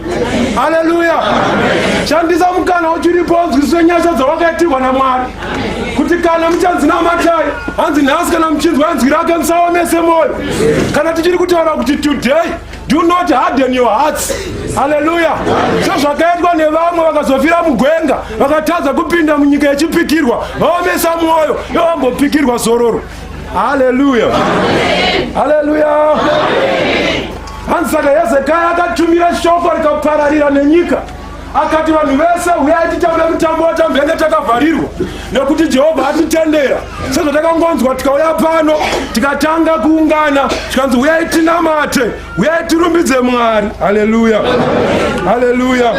Haleluya. Shandisa mukana uchiripo nzizo nyasha dzawakaitirwa naMwari kuti kana muchanzinamatai hanzi nhasi kana muchinzwa inzwi rake musaomese moyo. Kana tichiri kutaura kuti today do not harden your hearts. Haleluya. Zvakaitwa nevamwe vakazofira mugwenga vakatadza kupinda munyika yechipikirwa vaomesa mwoyo yovambopikirwa zororo. Haleluya. Haleluya. Hanzi saka Hezekiah akatumira shoko rikapararira nenyika, akati vanhu vese uyai titambe mutambo watambenge takavharirwa nekuti Jehovha atitendera. Sezvo takangonzwa tikauya pano tikatanga kuungana tikanzi uyai tinamate, uyai tirumbidze Mwari. Haleluya. Haleluya.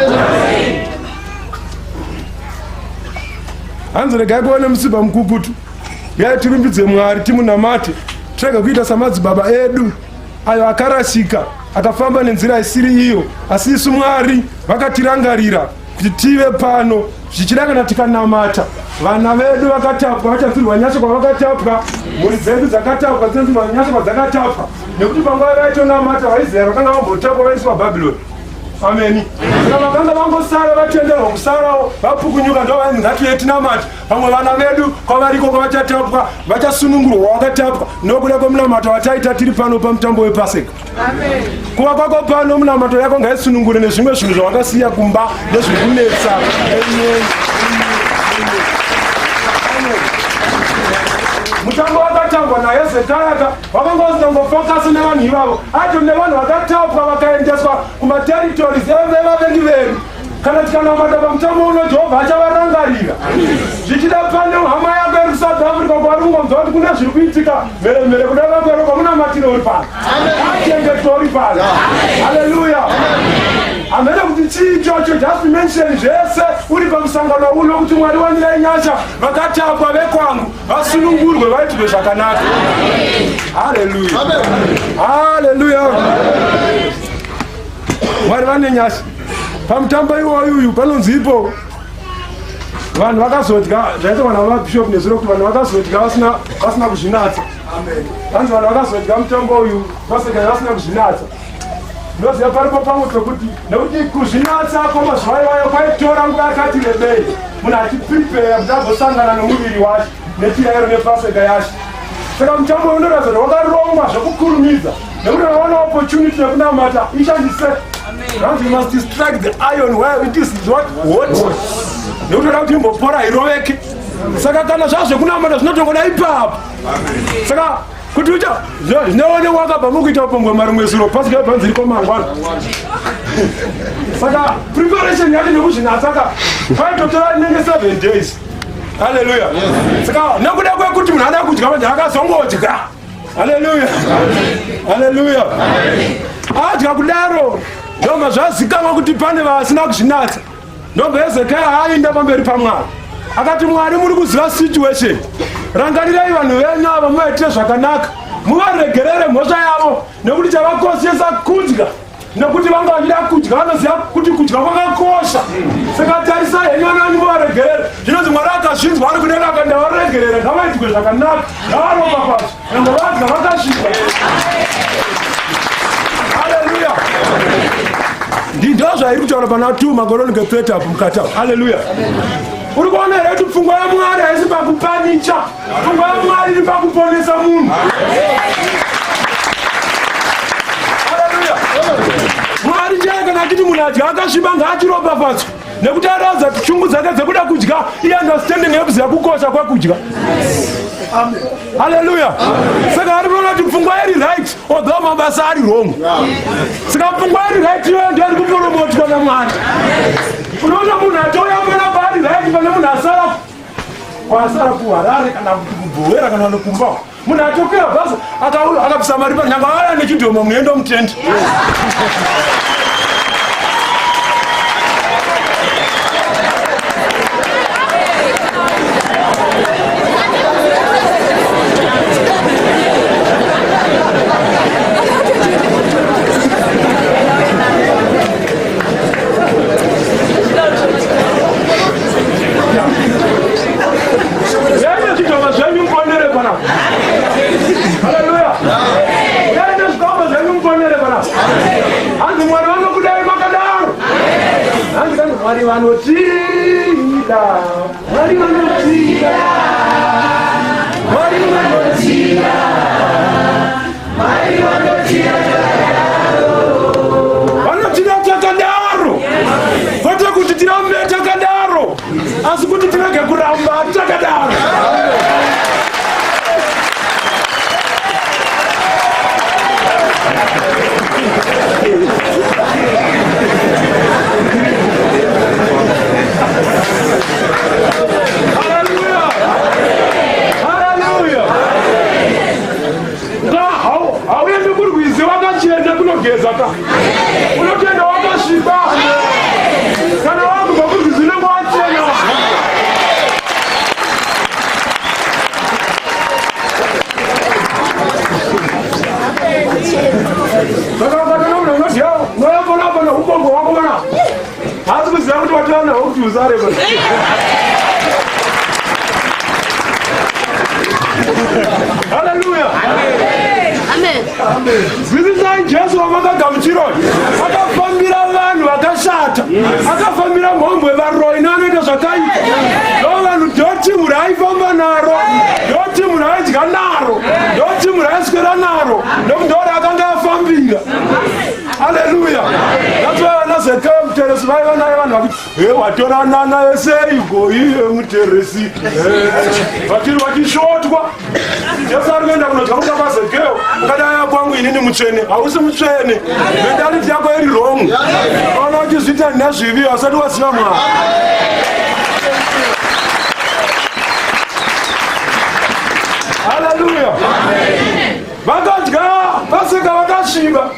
Hanzi regai kuone musiba mukukutu, uyai tirumbidze Mwari timunamate, tirege kuita samadzibaba edu ayo akarashika akafamba nenzira isiri iyo, asi isu Mwari vakatirangarira kuti tive pano zvichida kana tikanamata. Vana vedu vakatapwa, vachafirwa nyasha kwavakatapwa, mhuri dzedu dzakatapwa, nyasha kwadzakatapwa, nekuti panguva vaitonamata vaIsraeri vakanga vambotapwa vaiswa Bhabhironi. Ameni. Saka vakanga vangosara vatenderwa kusarawo vapukunyuka ndo vanhu ngatiyetinamata vamwe vana vedu kwavariko kwavachatapwa vachasunungurwa vakatapwa nokuda kwemunamato wataita tiri pano pamutambo wePaseka. Kuva kwako pano munamato yako ngaisunungure nezvimwe zvinhu zvawakasiya kumba nezvikunetsa. Mutambo wakatangwa naHezekaya wakangozongofokasi nevanhu ivavo ati nevanhu vakatapwa vakaendeswa kumateritories evavengi vedu. Kana tikanamata pamutambo uno Jehovha achavarangarira. Zvichida pane hama yako iri South Africa kwavari kungonzwa kuti kune zviri kuitika mheremhere kuda vakwero kwamunamatire uri pano. Achengetwa uri pano. Haleluya. Amene kuti chii ichocho just mention zvese uri pamusangano uno kuti Mwari wanire nyasha vakatapwa vekwangu vasunungurwe vaitwe zvakanaka. Haleluya. Haleluya. Mwari vane nyasha. Pamutambo iwoyu panonzi ipo vanhu vakazodya zvaitwa navabishop nezuro kuti vanhu vakazodya vasina kuzvinatsa. Vanzi vanhu vakazodya mutambo uyu Paseka vasina kuzvinatsa. Ndoziva paripo pamwe pekuti nekuti kuzvinatsa kwamazuva iwayo kwaitora nguva yakati rebei munhu achiprepare kuti azosangana nomuviri wacho nechirayiro nePaseka yacho. Saka mutambo unoratidza kuti wakarongwa zvokukurumidza nekuti vawana opportunity yekunamata ishandise. You must strike the iron while it is hot. Nekuti kuti imbopora iroveke. Saka kana zvazvo kunamata zvinotongoda ipapo. Saka kuti ucha zvinoonekwa akabva mukuita upombwe marimwe zuro Paseka yabvanzi riko mangwana. Saka preparation yacho nekuzvinatsa paitotora nenge 7 days. Haleluya. Saka nekuda kwekuti munhu ada kudya manje akazongodya. Haleluya. Haleluya. Adya kudaro ndobva zvazikanwa kuti pane vasina kuzvinatsa. Ndobva Hezekaya aenda pamberi paMwari akati, Mwari muri kuziva situation, rangarirai vanhu venyu ava muvaitire zvakanaka, muvaregerere mhosva yavo nekuti chavakosesa kudya nekuti vanga vachida kudya vanoziva kuti kudya kwakakosha. Saka tarisai henyu vana venyu muvaregerere. Zvinonzi Mwari akazvinzwa ari kudenga akanda varegerere ngavaitwe zvakanaka ngavaromba kwacho nanga vadya vakasviba. Haleluya. Ndizvo zvairi kutaura pana 2 Magoronike 30 apo mukati apo. Haleluya. Uri kuona here kuti pfungwa yaMwari haisi pakupanicha, pfungwa yaMwari iri pakuponesa munhu. Haleluya. Mwari chaiye kana achiti munhu adya akasviba ngaachiropafadzwa nekuti araudza kuti shungu dzake dzekuda kudya iunderstanding yekuziva kukosha kwekudya. Haleluya. Saka ari kuona kuti pfungwa iri right although mabasa ari wrong. Saka pfungwa iri right iyo ndiyo iri kuporomotwa naMwari. Unoona munhu atouya mbera paari right pane munhu asara kuHarare kana kuti kuBhowera kana nokumba. Munhu atokwira bhazi akabvisa mari panyanga vaya nechidhomo munoenda mutende. Haleluya. Yaani zikoma zenyu mponere bana. Anzi Mwari vanokudai makadaro. Anzi kana Mwari vanotida. Mwari vanotida. Mwari vanotida. Mwari vanotida takadaro. Vanotida takadaro. Kwete kuti tirambe takadaro. Asi kuti tirege kuramba takadaro. Hallelujah. Hallelujah. Hauendi kurwizi wakachena kunogeza ka. Unotenda wakasviba. Kana wakuba kurwizi nemwachena. Saka wakatona muna unodya noyapona pana upongo wako kana. Hasi kuziva kuti wataona kuti uzare bwana. Hallelujah. Amen. Amen. Zvisinzai Jesu wamakaga muchironi. Vakafambira vanhu akafambira mhombwe varoi nanoita zvakaita ndo vanhu ndoti muri aifamba naro ndoti muri aidya naro ndoti muri aiswera naro nokundori akanga afambira. Haleluya. Natwana zeka muteresi vaiva naye vanhu vakuti watorana naye seiko iye muteresi vatiri vachishotwa. Jesu ari kuenda kunodya kutamba zekeo ukadaya kwangu inini mutsvene hausi mutsvene mentality yako iri wrong. Ona uchizviita nezvivi asati waziva Mwari. Haleluya. Vakadya pasika vakasviba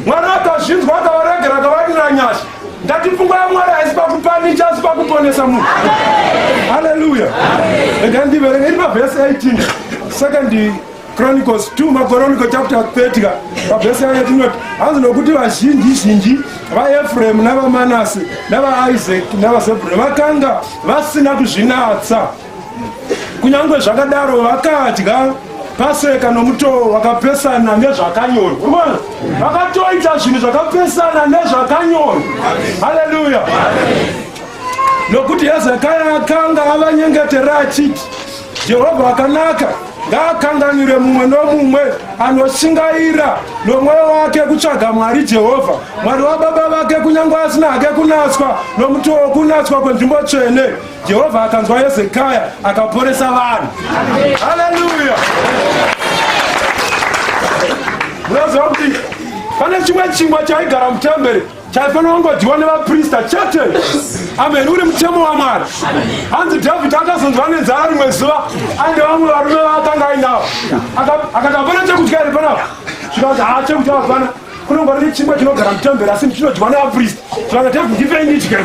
Mwari akazvinzwa akavaregera akavarira nyasha. Ngatifunga ya Mwari haisi pakupanicha asi pakuponesa munhu. Haleluya. Ngandiverenge iri pavhesi 18 2 Chronicles 2 Macronicles chapter 30 pavhesi 18 hanzi nokuti vazhinji vaEfraimu navaManase navaIsaki navaZebhuruni vakanga vasina kuzvinatsa. Kunyange zvakadaro vakadya paseka nomutoo vakapesana nezvakanyorwa. Vakatoita zvinhu zvakapesana nezvakanyorwa. Haleluya. Nokuti Hezekia akanga avanyengetera achiti Jehovha akanaka ngaakanganwire mumwe nomumwe anoshingaira nomwoyo wake kutsvaga Mwari Jehovha Mwari wababa vake kunyange asina hake kunatswa nomutoo kunatswa kwenzvimbo tsvene. Jehovha akanzwa Hezekia akaporesa vanhu. Haleluya. Munoziva kuti pane chimwe chingwa chaigara mutemberi chaifanira kungodyiwa nevaprista chete. Amen. Uri mutemo waMwari. Hanzi Dhavhidhi akazonzwa nenzara rimwe zuva aine vamwe varume vaakanga ainavo akati hapana chekudya here panapa. Zvikati chekudya hapana kunongori chingwa chinogara mutemberi asi chinodyiwa nevaprista. Zvakati ndipei ndidye.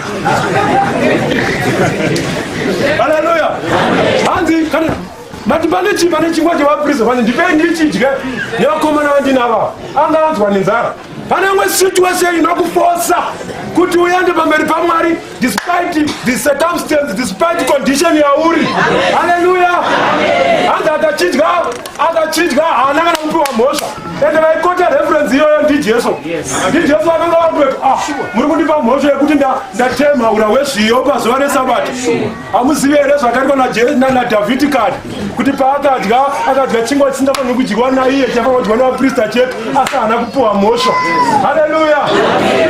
Haleluya. Hanzi kana mati pane chingwa chevaprista pane ndipei ndichidye nevakomana vandinava anga anzwa nenzara. Pane imwe situation inokufosa kuti uende pamberi paMwari despite the circumstance, despite condition yauri. Haleluya. Hanzi akachidya haana kana kupiwa mhosva. Ende vaikota reference iyoyo ndiJesu. NdiJesu akanga vakuti muri kundipa mhosva yekuti ndatema ura wezviyo pazuva reSabata. Hamuzivi here zvakaitwa naDhavhidhi kare kuti paakadya chingwa chisingafaniri kudyiwa naiye chaifanira kudyiwa nevaprista chete asi haana kupiwa mhosva. Haleluya.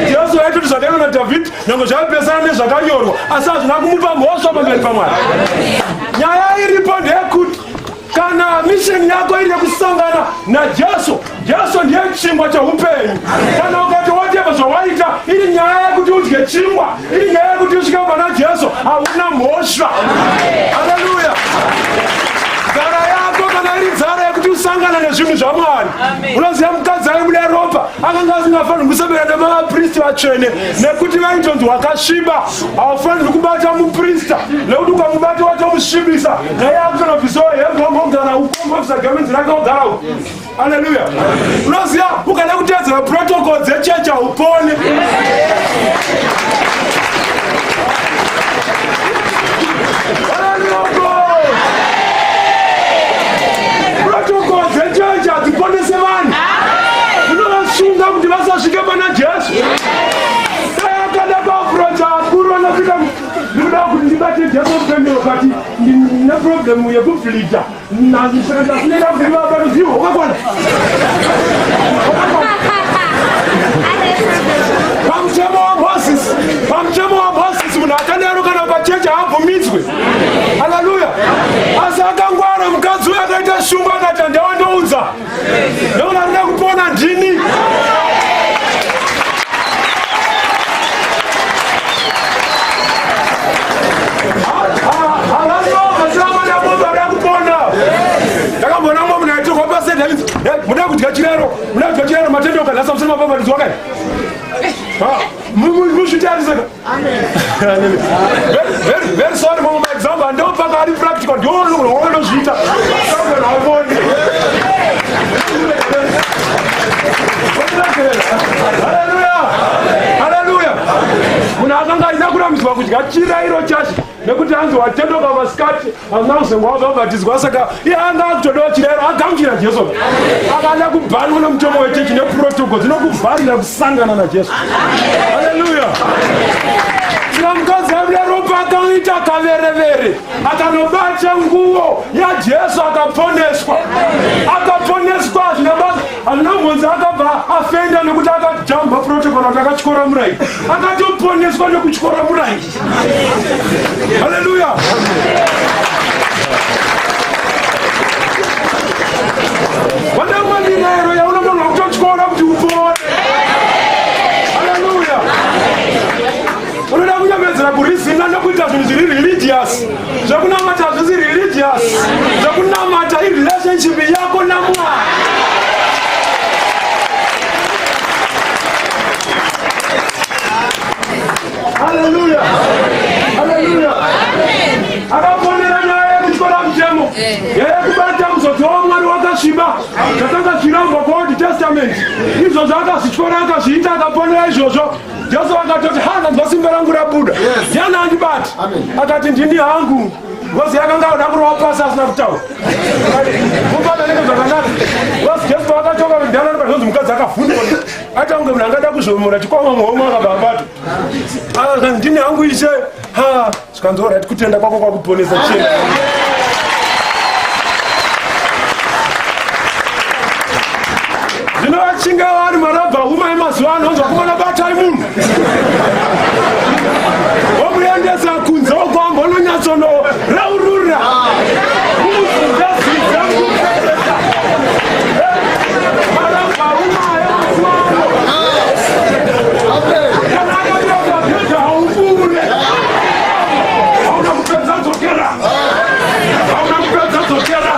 Jesu aitoti zvakaitwa naDhavhidhi nyange zvaipesana nezvakanyorwa asi hazvina kumupa mhosva pamberi paMwari. Nyaya iripo ndeyekuti kana mission yako iri yekusangana naJesu, Jesu ndiye chingwa cheupenyu. Kana ukati whatever zvawaita iri nyaya yekuti udye chingwa, iri nyaya yekuti usvike pana Jesu hauna mhosva. Haleluya. Nzara yako kana iri nzara yekuti usangana nezvinhu zvaMwari. Unoziva mukadzi aibude ropa akanga asingafaniri kusabira navaprista vatsvene nekuti vainzonzi wakasviba haufaniri kubata muprista nekuti ukamubata watomusvibisa naye akutonobvisawo hembe wambogara ukombofisa gemenzi rake ogara uku. Haleluya. Unoziva ukada kutedzera protocol dzechechi haupone. Protocol dzechechi hadziponese vanhu. Unovasunga kuti vasasvike pana Jesu. Dai akada kuapurocha akuru anopita ndikuda kuti ndibate Jesu mupembero kati ndine problem yekufilita saka ndafunira kuti ndivabaruzivo wakakwana. Pamutemo waMozisi munhu akadaro kana pachechi haabvumidzwe. Haleluya. Asi akangwara mukadzi uyo akaita shumba akati ndawandoudza nekuti arina kupona ndini. Ndakambona mwe munhu aitirwa pasenda muda kudya chirero matendo ukanhasa musina mapambanidzwa kai mushutariseka. Very sorry mama example and don't pack any practical don't look all those vita. Haleluya. Kuna akanga inakurambizwa kudya chirero chacho nekuti hanzi watendoka masikati anausemwa vabatizwa saka iye anga akutodawo chirero agamuchira Jesu akaenda kubhanwa nemutomo wechechi neprotocol dzinokubharira kusangana naJesu. Haleluya. akaita kaverevere akanobata nguo yaJesu akaponeswa zvinabasa anonzi akabva afenda nekuti akajamba protocol akatyora murai akatoponeswa nekutyora murai. Haleluya. Wandamwa mirayiro yaunogona kutotyora kuti upone. Haleluya. Unoda kunyamedzera kurizina nekuita zvinhu zviri religious. Zvekunamata zvisi religious. Zvekunamata irelationship yako naMwari. Haleluya. Haleluya. Akaponera nyaya yekutyora mutemo yekubata muzodzi waMwari wakasviba zvakanga zvirangwa kuOld Testament. Izvozvo akazvityora akazviita akaponera izvozvo. Jesu akatoti ndanzwa simba rangu rabuda. Ndiani andibati? Akati ndini hangu. Ngozi yakanga oda kurova pasi asina kutaura. Mufananidzo zvakanaka. Ngozi Jesu akachoka kudhana nezvonzi mukadzi akavhunwa. Aita kunge munhu angada kuzomura chikwama muhomwe akabhabata. Akati ndini hangu Ishe. Zvikanzi alright kutenda kwako kwakuponesa chena. Zvino vachinge vari marabva huma emazuva ano onzwa kumana batai munhu. Womuendesa kunze wokwamba unonyatsonoraurura. Marabva huma emazuva ano. Kana akatoka bhedha haupure. Hauna kupedza dzokera. Hauna kupedza dzokera.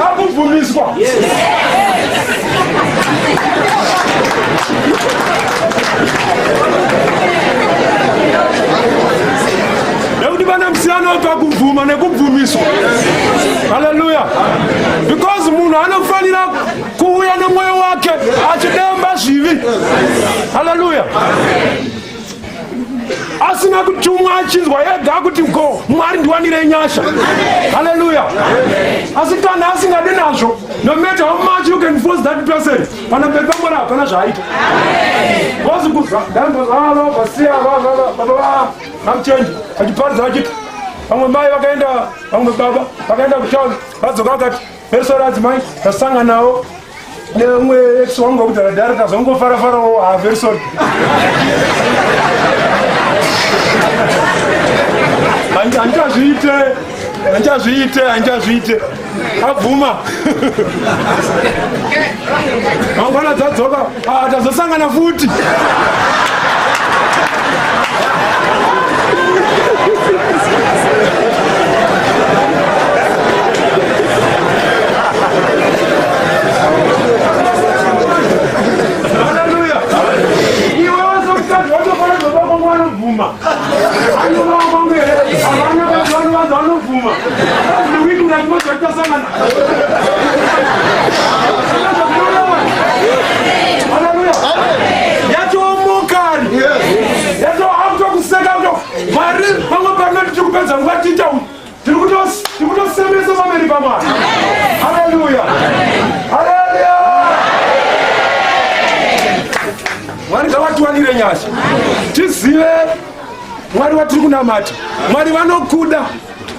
Akuvumiswa. Nekuti vana musiyano pakuvhuma nekubvumiswa. Haleluya. Because munhu anofanira kuuya nemwoyo wake achidemba zvivi. Haleluya. Asina kutumwa achinzwa yega kuti go Mwari ndiwanire nyasha. Haleluya. Asi kana asingade nazvo, no matter how much you can force that person, panabeba mora pana zvaita. Wazi kuzva dambo zalo basiya baba amchange achiparidza achiti vamwe mai vakaenda vamwe baba vakaenda kutaundi vadzoka vakati verisora mai tasanga nawo neumwe ex wangu wakudhara director zvangofara very sorry. Handichazviite abvuma. Mangwana dzadzoka tazosangana futi. Haleluya. Iwe wasokutadza watofana dzobako mwana bvuma. Yatomokari yatoakutokuseka Mwari pamwe pamwe tichikupedza nguva tiita tirikutosemesa pamberi paMwari. Haleluya. Haleluya. Mwari ngavatiwanire nyasha tizive Mwari watiri kunamata. Mwari vanokuda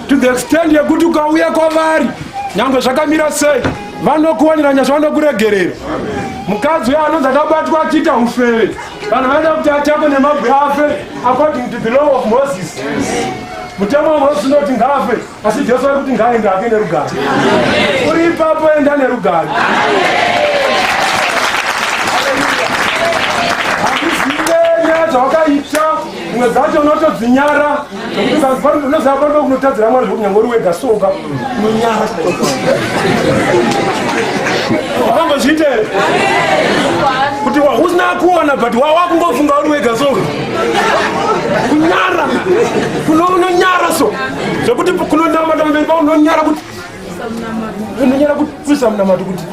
to the extent yekuti ukauya kwavari nyangwe zvakamira sei vanokuwanira nyasha vanokuregerera. Mukadzi uya anonzi akabatwa achiita ufeve vanhu vaida kuti atakwe nemabwe afe according to the law of Moses. Mutemo wa Moses unoti ngafe, asi Jesu ari kuti ngaende ake nerugare. Uri ipapo enda nerugare. Handisive nyaya dzawakaita dzimwe dzacho unotodzinyara unozava kunotadzira Mwari zvokunyanga uri wega soka unonyara wakambozviita here kuti usina kuona but wakungofunga uri wega soka kunyara unonyara so zvokuti kunonamata pamberi pao unonyara kuti kuisa munamato kuti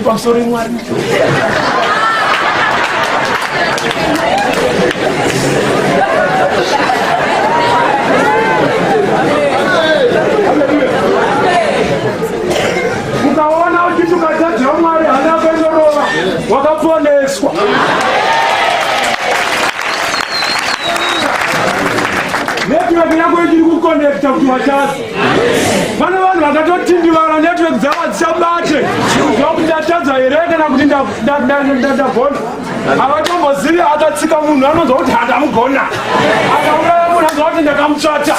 pamusoro Mwari ukaona uchiti ukatadzira Mwari hana kuendorova wakaponeswa network yako ichiri kuconnecta kuti wachazi. Pane vanhu vakatotindivara network dzavo dzichabate zvakuti ndatadza here kana kuti ndagona. Havatomboziri akatsika munhu anonzwa kuti handamugona, akauraya munhu anonzwa kuti ndakamutsvata.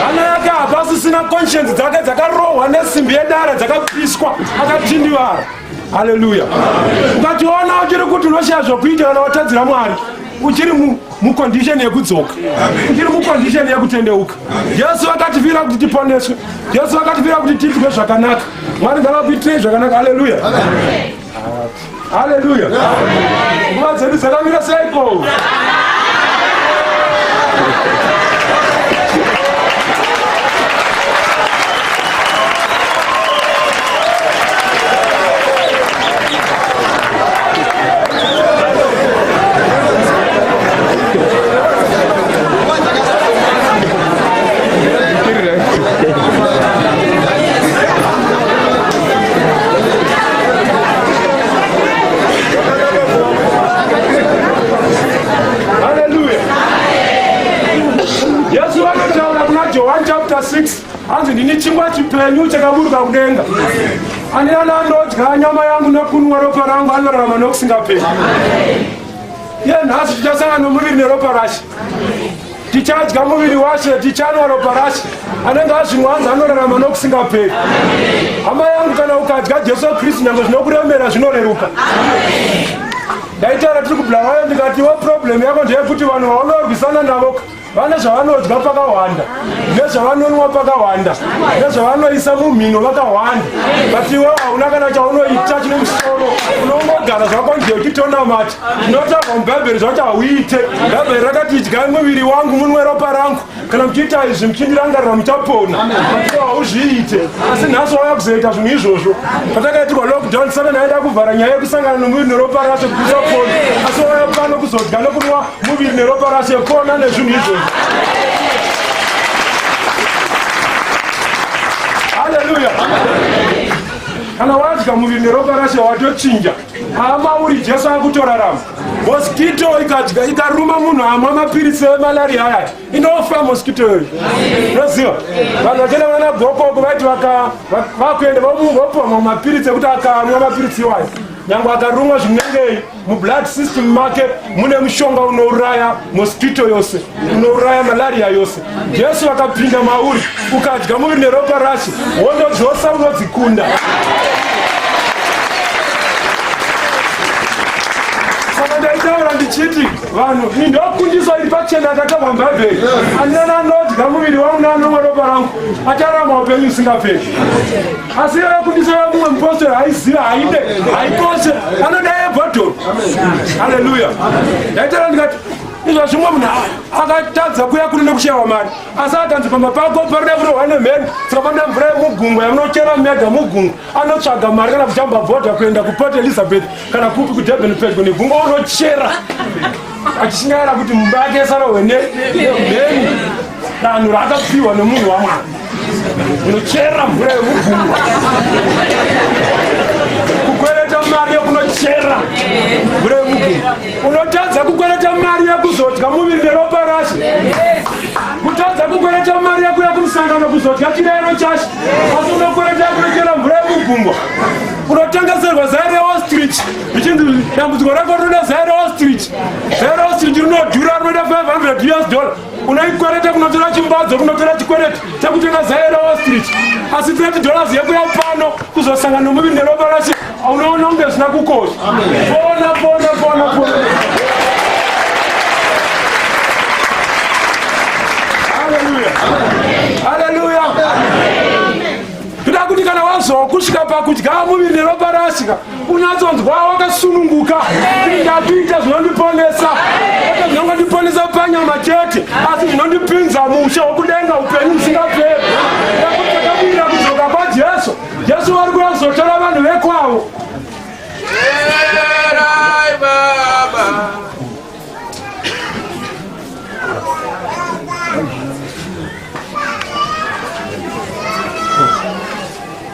Hana yake hapasisina conscience dzake dzakarohwa nesimbi yedara dzakapiswa, akatindivara. Haleluya. Ukationa uchiri kuti unoshaya zvokuita kana watadzira Mwari, uchiri mucondition yekudzoka, uchiri mucondition yekutendeuka. Jesu akatifira kuti tiponeswe, Jesu akatifira kuti tiitwe zvakanaka. Mwari ngavakuitirei zvakanaka. Haleluya. Haleluya. Nguva dzedu dzakamira seiko. John chapter 6 hanzi ndini chingwa chipenyu chakaburuka kudenga. Ani anodya nyama yangu nokunwa ropa rangu anorarama nokusingaperi. Iye nhasi tichasangana nomuviri neropa rashe, tichadya muviri washe, tichanwa ropa rashe. Anenge azvinwa hanzi anorarama nokusingaperi. Hama yangu, kana ukadya Jesu Kristu nyange zvinokuremera zvinoreruka. Ndaitaura tiri kubhulawayo ndikatiwo problem yako ndeyekuti vanhu vaunorwisana navo vane zvavanodya pakawanda, nezvavanonwa pakawanda, nezvavanoisa mumhino vakawanda, but iwe hauna kana chaunoita chine musoro, unongogara zvako nje uchitonamata. Zvinotaurwa mubhaibheri zvakuti hauite. Bhaibheri rakati idyai muviri wangu munwe ropa rangu, kana muchiita izvi muchindirangarira muchapona. But hauzviite. Asi nhasi wauya kuzoita zvinhu izvozvo. Patakaitirwa lockdown, saka ndaida kuvhara nyaya yekusangana nomuviri neropa rashe kuti usapona. Asi wauya pano kuzodya nokunwa muviri neropa rashe, pona nezvinhu izvozvo. Haleluya. Kana wadya muviri neropa rashe watochinja. Hama uri Jesu akutorarama. Mosquito ikadya ikaruma munhu amwa mapirisi emalaria aya, inofa mosquito yoyo. Unoziva? Vanhu vachienda vana gokoko vaiti vakuenda vopomwa mapirisi ekuti akamwa mapirisi iwayo, nyange akarumwa zvinenge mublood system make mune mushonga unouraya mosquito yose, unouraya malaria yose. Jesu akapinda mauri, ukadya muviri neropa rashe, hondo dzose unodzikunda. Saka ndaitaura ndichiti vanhu ndokundiswa iri pachena ndakatabva mubhaibheri. Andina anodya muviri wangu neanomwa ropa rangu achararama upenyu usingaperi. Asi iye kundiswa mumwe mupostori haiziva, haide, haikoshe, anoda ebhodhoro. Haleluya. Ndaitaura ndikati izvo zvimwe munhu akatadza kuya kuri nekushayiwa mari, asi akanzi pamba pako parida kurohwa nemheni, saka panda mvura yemugungwa yamunochera mega mugungwa, anotsvaga mari kana kuchamba bhodha kuenda kuport Elizabeth kana kupi kuDurban pedyo negungwa, unochera achishingaira kuti mumba yake sarohwe nemheni danho raakapiwa nemunhu waMwari. Unochera mvura yemugungwa, kukwereta mari yekunochera mvura yemugungwa. Unotadza kukwereta mari yekuzodya muviri neropa rashe, kutadza kukwereta mari yekuya kumusangano kuzodya chirero chashe, asi unokwereta kunochera mvura yemugungwa. Unotengeserwa zai reostrich, richinzi dambudziko rako rinoda zai reostrich. Zai reostrich rinodhura, rinoda $500. Unoikwereta kunotora chimbadzo, kunotora chikwereti chekutenga zai reostrich, asi $30 yekuya pano kuzosangana nomuviri neropa rashe, unoona kunge zvisina kukosha. Pona. Haleluya. Kuda kuti kana wazokusvika pakudya muviri ropa rasvika unyatsonzwa wakasununguka ndapita zvinondiponesa kwete zvinongondiponesa panyama chete asi zvinondipinza mushe wokudenga upenyu usingaperi. Ndakuti takabira kudzoka kwaJesu. Jesu vari kuzotora vanhu vekwavo.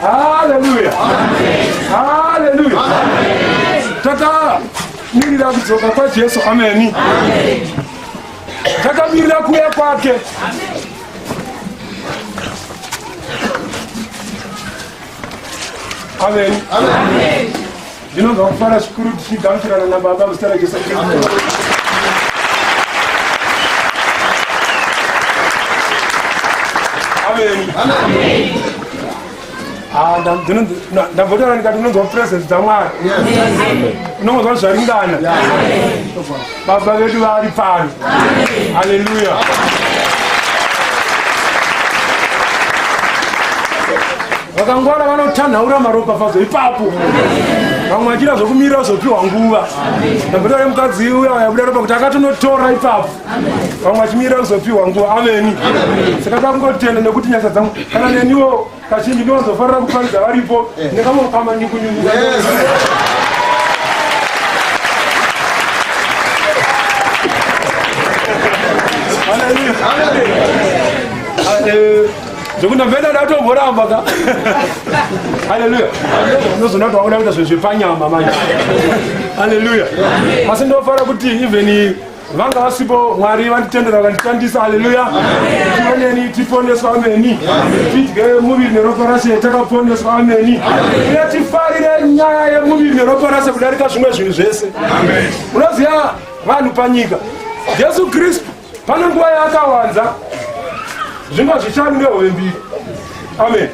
Haleluya. Haleluya. Takamirira kudzoka kwaJesu. Ameni. Takamirira kuuya kwake. Amen. Amen. Ndinonzwa kufara zvikuru tichigamuchirana naBaba muzita raJesu Kristu. Amen. Amen. Ndambotaura ndikati unonzwa presence dzaMwari. Unonzwa zvaringana. Baba vedu vari pano. Haleluya. Vakangwara vanotanhaura maropafadzo ipapo. Vamwe vachida zvokumirira kuzopiwa nguva. Ndambotaura mukadzi uya wayabuda ropa kuti akatonotora ipapo. Vamwe vachimirira kuzopiwa nguva. Ameni. Saka takungotenda nekuti nyasha dzangu kana neniwo kazhinji ndinozofarira kuparidza varipo nekamokama ndikunyunyuka. Haleluya. Zvokuti mbenda ndatomboramba ka. Haleluya. Ndozonatwa kuda kuita zvezvepanyama manje. Haleluya. Asi ndofara kuti even vanga vasipo Mwari vanditendera vakanditandisa. Haleluya. Tioneni tiponeswa. Ameni. Tidye muviri neropa rase takaponeswa. Ameni. Tifarire nyaya yemuviri neropa rase kudarika zvimwe zvinhu zvese. Unoziva vanhu panyika Jesu Kristu pane nguva yaakawanza zvingwa zvishanu nehove mbiri. Amen.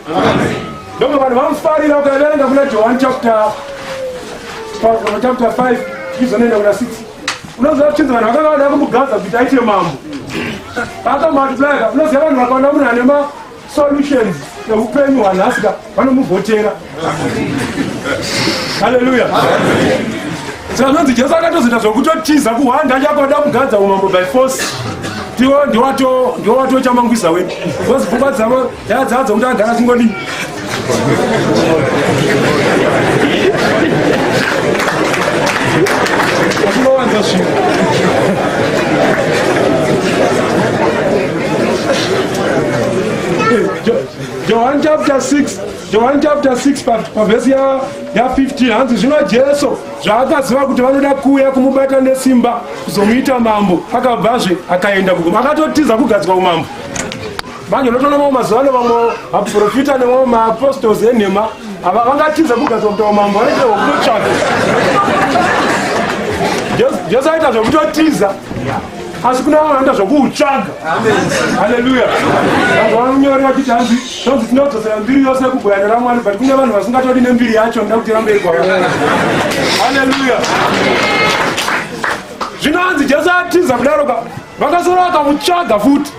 Ndomwe vanhu vamufarira ukaverenga kuna John chapter 5 izonoenda kuna 6 unoziva kuti vanhu vakanga vada kumugadza kuti aite mambo akamatiplaka. Unoziva vanhu vakaona munhu ane masolutions eupenyu hwanhasika vanomuvhotera. Haleluya. Saka nonzi Jesu akatozoita zvokutotiza kuhwanda achakoda kugadza umambo by force. Ndiwo wato chamangwisa wedu. Kozi pfungwa dzavo dzadzadzo kuti agara singodi. Asinowanza zvinhu. John chapter 6 pavhesi ya15 hanzi zvino Jesu zvaakaziva kuti vanoda kuuya kumubata nesimba kuzomuita mambo akabvazve akaenda kugomo. Akatotiza kugadzwa umambo. Manje unotoona mamwe mazuva ano vamwe vaprofita nemamwe maapostles enhema vangatiza kugadzwa kuti umambo vaite wokutotsvaka. Jesu aita zvokutotiza asi kuna vamwe vanoita zvokuutsvaga. Haleluya. Vanonyora kuti hanzi zvinonzi tinodzosera mbiri yose kubwayana raMwari but kune vanhu vasingatodi nembiri yacho nda kuti ramberi kwavo. Haleluya. Zvinonzi Jesu atiza kudaroka vakasora vakamutsvaga futi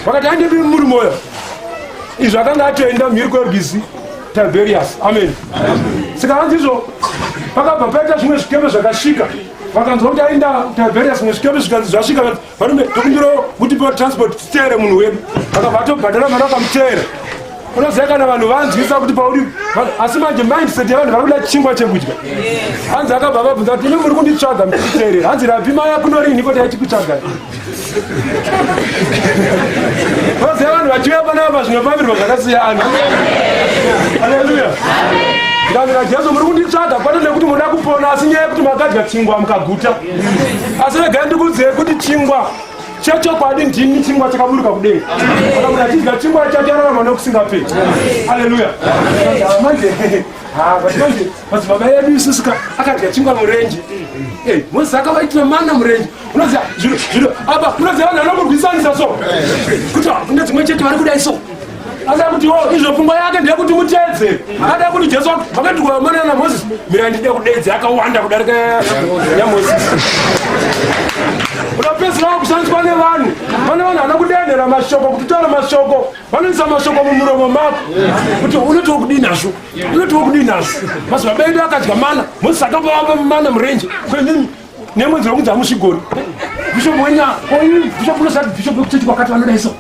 vakati handivi murume uyo. Izvi akanga atoenda mhiri kwerwizi Tiberias. Amen. Saka hanzi izvo pakabva paita zvimwe zvikepe zvakasvika vakanzwa kuti aenda Tiberias zvimwe zvikepe zvikanzi zvasvika varume tokundiro kuti pa transport titere munhu wedu vakabva vatobhadhara mari vakamuteera. Unoziva kana vanhu vanzwisa kuti pauri asi manje mindset yavanhu vari kuda chingwa chekudya. Hanzi akabva vabvunza kuti imi muri kunditsvaga mutiteerera. Hanzi rapima yakunorini kuti achikutsvaga. Unoziva vanhu vachiuya panapa zvinofambirwa zvakasiyana. Haleluya. Ndamira Jesu muri kunditsvaga kwete nekuti munoda kupona asi nyaya yekuti makadya chingwa mukaguta. Asi regai ndikuudzei kuti chingwa chechokwadi ndini chingwa chakaburuka kudenga. Kana munhu achidya chingwa chachararama nokusingaperi. Haleluya. Manje manje madzibaba edu isusu akadya chingwa murenje. Mozisi akavaitira mana murenje. Unoziva zviro apa unoziva vanhu vanomurwisanisa so kuti kune dzimwe chete vari kudai so. Ada kuti izvo pfungwa yake ndeyekuti muteedzere. Ada kuti Jesu vakati kuvamanana naMozisi mirayiro ndide kudeedza yakawanda kudarika yaMozisi. unopedzisira kushandiswa nevanhu. Vane vanhu vana kudendera mashoko, kutitaura mashoko, vanoisa mashoko mumuromo mako kuti unotiwo kudini hazvo, unotiwo kudini hazvo. Madzibaba akadya mana, Mozisi akambovapa mana murenje kwenini nemwedzi wekunzi hamusvigoni. Bhishopu wenya, bhishopu unosati bhishopu wekuchechi kwakati vanodaiso.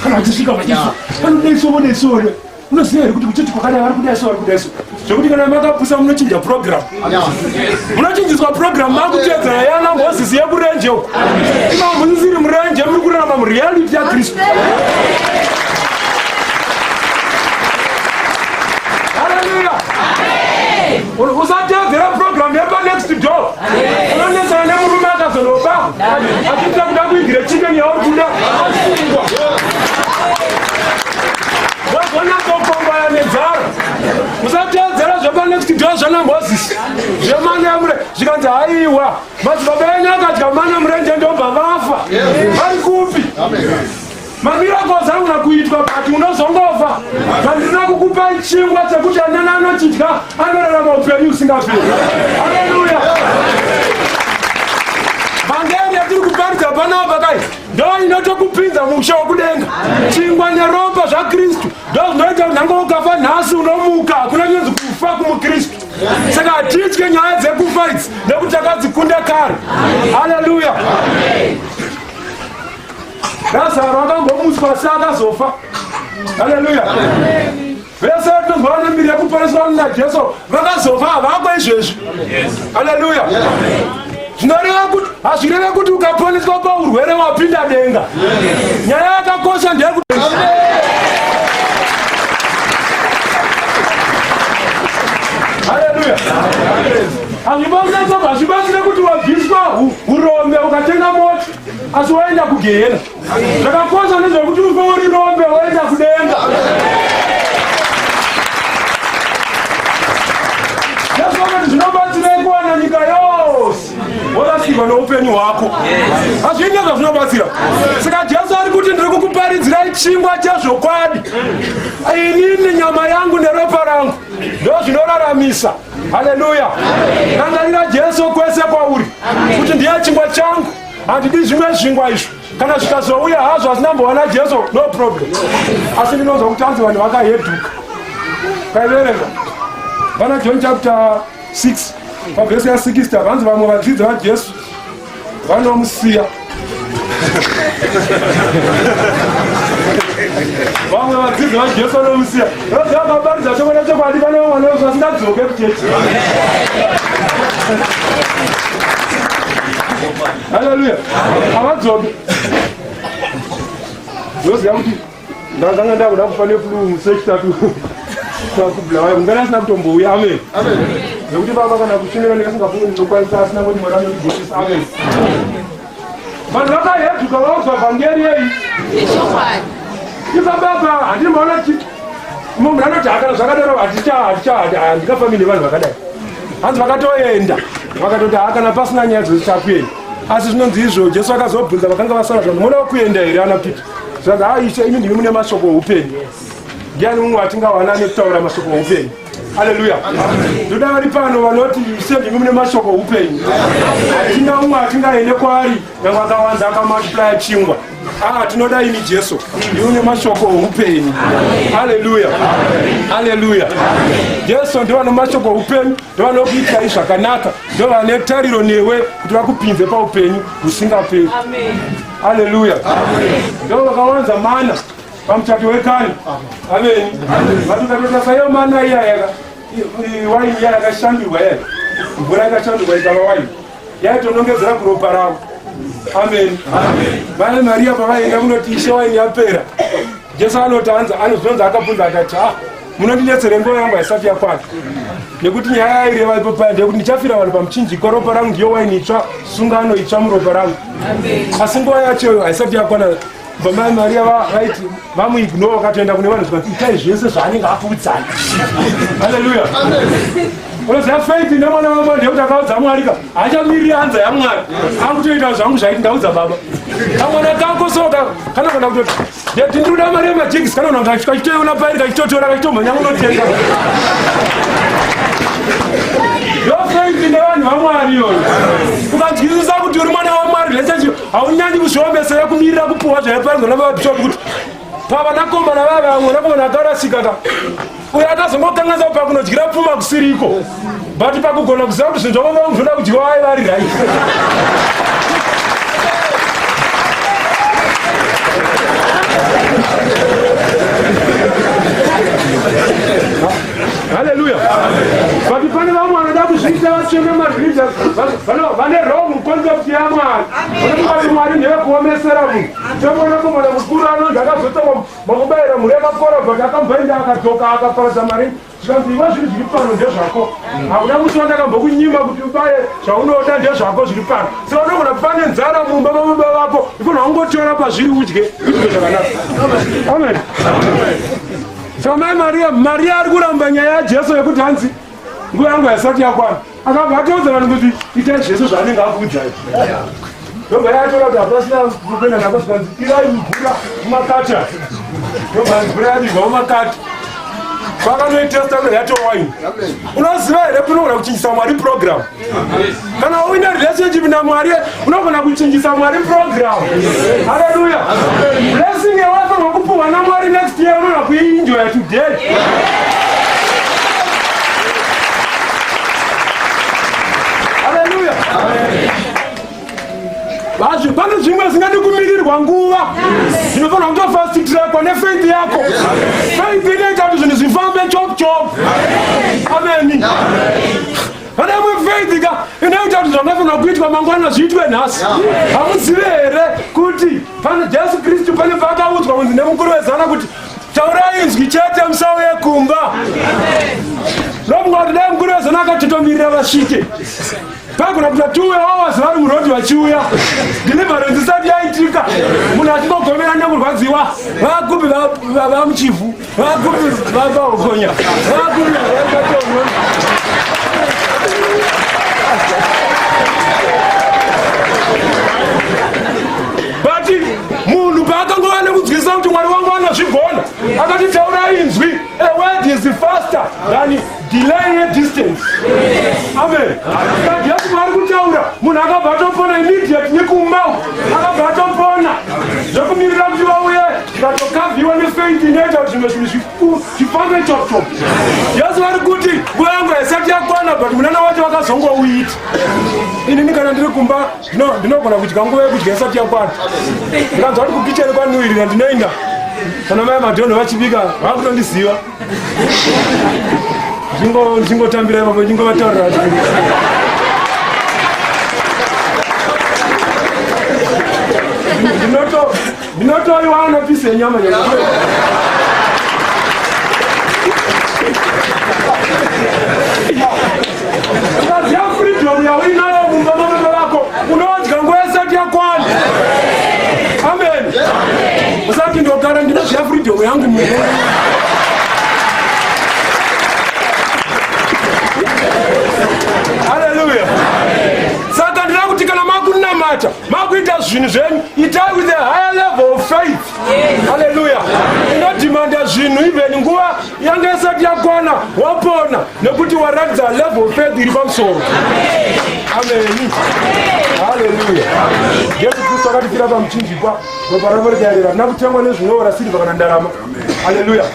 Kana vachisvika vachizwa, vanodaiso vodaiso. Unoziva here kuti kuchechi kwakadai vari kudaiso vari kudaiso. Zvekuti kana makapusa munochinja program. Munochinjiswa program makutedzera yana Mozisi yekurenje uko. Ima musiri murenje muri kurarama mureality ya Kristu. Hallelujah. Usatedzera program yepa next door. Unonetsana nemurume akazonoba. Achita kuda kuigire chicken yauri kuda. Wazonyatsopongwa nedzara. Musatedzera zvepa next door zvana Mozisi. Zvemana mure zvikanzi haiwa. Madzibaba enyu akadya mana murenje ndobva vafa. Vari kupi? Mamiracles hauna kuitwa but unozongofa. Vandina kukupa chingwa chekuti anana anochidya anorarama upenyu usingaperi. Haleluya. Vangeli yatiri kuparidza panapa kai ndo inotokupinza musha wekudenga. Chingwa neropa zvaKristu ndo zvinoita kuti nyange ukafa nhasi unomuka. Hakuna nyonzi kufa kumukristu. Saka hatitye nyaya dzekufa idzi nekuti takadzikunda kare. Haleluya. Lazaro akangomuswa akazofa. Haleluya. Vese tozwana mbiri yekuponeswa naJesu vakazofa havakwa izvezvi. Haleluya. Zvinoreva kuti hazvireve kuti ukaponeswa paurwere wapinda denga. Nyaya yakakosha ndeyekuti haleluya. Hazvibatsire kuti wabviswa urombe ukatenga moto asi waenda kugehena. Zvakakosha nezvekuti ufe uri rombe waenda kudenga. Nezvakati zvinobatsire kuwana nyika yose wakasikwa noupenyu hwako. Hazvinge zvazvinobatsira. Saka Jesu ari kuti ndiri kukuparidzirai chingwa chezvokwadi. Inini nyama yangu neropa rangu ndo zvinoraramisa. Haleluya. Rangarira Jesu kwese kwauri kuti ndiye chingwa changu. Handidi zvimwe zvingwa izvo. Kana zvikazouya hazvo hazinambowana Jesu no problem. Asi ndinonzwa kuti hanzi vanhu vakaheduka. Kaiverenga vana John chapter 6 pavhesi ya 60 vanzi vamwe vadzidzi vaJesu vanomusiya. Vamwe vadzidzi vaJesu vanomusiya. Vakabaridza chokwadi chokwadi pane vamwe vasingadzoke kuchechi. Haleluya. Avadzoke. Ndoziva kuti ndakanga ndakuda kufa neflu musechitatu. Kubulawayo ungana asina kutombouya. Amen. Nekuti baba kana kushumira ndikasingafungi ndinokwanisa asina kuti Mwari anondibhusisa. Amen. Vanhu vakaheduka vauzwa vhangeri yei. Ibaba handimboona chiti. Munhu anoti hakana zvakadaro handingafambi nevanhu vakadai. Hanzi vakatoenda vakatoti hakana pasina nyaya dzechakuyenda. Asi zvinonzi izvo Jesu akazobvunza vakanga vasara kuti munoda kuenda here ana Pita. Zvanzi Ishe imi ndimi mune mashoko oupenyu. Ndiani mumwe atingawana nekutaura mashoko oupenyu. Haleluya. Ndoda vari pano vanoti Ishe ndimi mune mashoko oupenyu. Hatina mumwe atingaende kwaari nyangwe akawanza akamultiply chingwa. Tinoda imi Jesu ndimi mune mashoko oupenyu. Haleluya. Haleluya. Jesu ndiye vane mashoko oupenyu, ndiye vanokuitai zvakanaka, ndiye vane tariro newe kuti vakupinze paupenyu husingaperi. Haleluya. Ndiye vakawanza mana pamuchato wekani. Amen. Vatukatota sayo mana iya waini iya yakashandurwa yaya. Mvura yakashandurwa ikava waini. Yaitonongedzera kuropa ravo. Amen. Vana Maria pavaenda munoti Ishe waini yapera. Jesu anotanza anozvonza akabvunza akati munondidetsere nguva yangu haisati yakwana. Nekuti nyaya yaireva ipo paya ndeyekuti ndichafira vanhu pamuchinjikwa, ropa rangu ndiyo waini itsva, sungano itsva muropa rangu. Asi nguva yacho haisati yakwana. Vamai Maria vaiti vamuignore vakatoenda kune vanhu zvikati itai zvese zvaanenge akuudzai. Haleluya. Unoziva faith nemwana wamwari ndeyekuti akaudza Mwari haachamiriri hanza yaMwari. Akutoita zvangu zvaiti ndaudza baba. Kamwana kako soka kana kana kutoti ndeti ndinoda mari yemajekisi kana kana kachitoiona pairi kachitotora kachitomhanya unotenga. Yo faith nevanhu vaMwari iyoyo. Ukanzwisisa kuti uri mwana relationship haunyanyi kuzviomesera kumirira kupuwa zvaipanzwa namabhishop kuti pavanakomana vavamwe nakomana akarasika uyo akazongokanganisa pakunodyira pfuma kusiriko but pakugona kuziva kuti zvinhu zvakova zvoda kudyiwa ai vari right. Hallelujah. But pane vamwe vanoda kuzviita vachenge mareligious vane wrong concept yaMwari. Vanoti Mwari ndevekuomesera munhu. Tombona komana mukuru anonzi akazotoma makubayira mhuri yakakora but akamboenda akadzoka akaparadza mari. Zvikanzi iwe zvinhu zviri pano ndezvako. Hakuna kuti wandakambokunyima kuti ubaye zvaunoda ndezvako zviri pano. Saka unogona pane nzara mumba mababa vako ifanira kungotora pazviri udye zvakanaka. Amen. So Maria ari kuramba nyaya yaJesu yekuti hanzi nguva yangu haisati yakwana. Akabva ataudza vanhu kuti itai Jesu zvaanenge akuudzai. Ndobva yatora kuti hapasina kuenda nako zvikanzi irai mvura mumakata. Ndobva mvura yadirwa mumakata. Vakanoitesta kuti yatowaini. Unoziva here kunogona kuchinjisa Mwari program. Kana uine relationship naMwari unogona kuchinjisa Mwari program. Hallelujah. Blessing yawafana kupuwa naMwari next year unogona kuienjoy today. Hallelujah. Vazvi pane zvimwe zingadi kumirirwa nguva zvinofanira kutofastitira pane faith yako. Faith inoita kuti zvinhu zvifambe chop. Amen. Pane imwe faith inoita kuti zvakafanira kuitwa mangwana zviitwe nhasi. Hamuzivi here kuti pane Jesu Kristu pane paakaudzwa kunzi nemukuru wezana kuti taurai inzwi chete musauye kumba. Ndomunga kuti dai mukuru wezana akatotomirira vasvike. Pagona kuta 2 hours vari murodi vachiuya deliverance isati yaitika munhu achingogomera nekurwadziwa vakupi vamuchifu vakupi vavaogonya vakupi vavatonwa. But munhu paakangova nekunzwisisa kuti Mwari wangu anozvigona akati taurai inzwi a word is faster than delay a distance. Amen. Kandi Yesu vari kutaura munhu akabva atopona immediate nekumba akabva atopona zvokumirira kuti vauye zvikatokavhiwa nefaith inoita kuti zvimwe zvinhu zvifambe chop. Yesu vari kuti nguva yangu haisati yakwana but munana wacho vakazongouita. Inini kana ndiri kumba ndinogona kudya nguva yekudya isati yakwana. Ndikanzwa kuti kukicheni kwanuwirira ndinoenda kana mai Madhonho vachibika vakutondiziva. Ndingotambira ipapo ndingovataurira kuti ndinotoiwana pisi yenyama ukaziya freedom yauinayo mumba mababa vako unodya nguva isati yakwana. Amen. Usati ndogara ndinoziya freedom yangu mumba. Hallelujah. Saka ndira kuti kana makunamata makuita zvinhu zvenyu itai with a higher level of faith. Hallelujah. Inodimanda zvinhu even nguva yange isati yakwana wapona nekuti waratidza level of faith iri pamusoro. Amen. Hallelujah. Jesu Kristu akatifira pamuchinjikwa ropa ravo rikayerera rina kutengwa nezvinova sirivha kana ndarama. Hallelujah.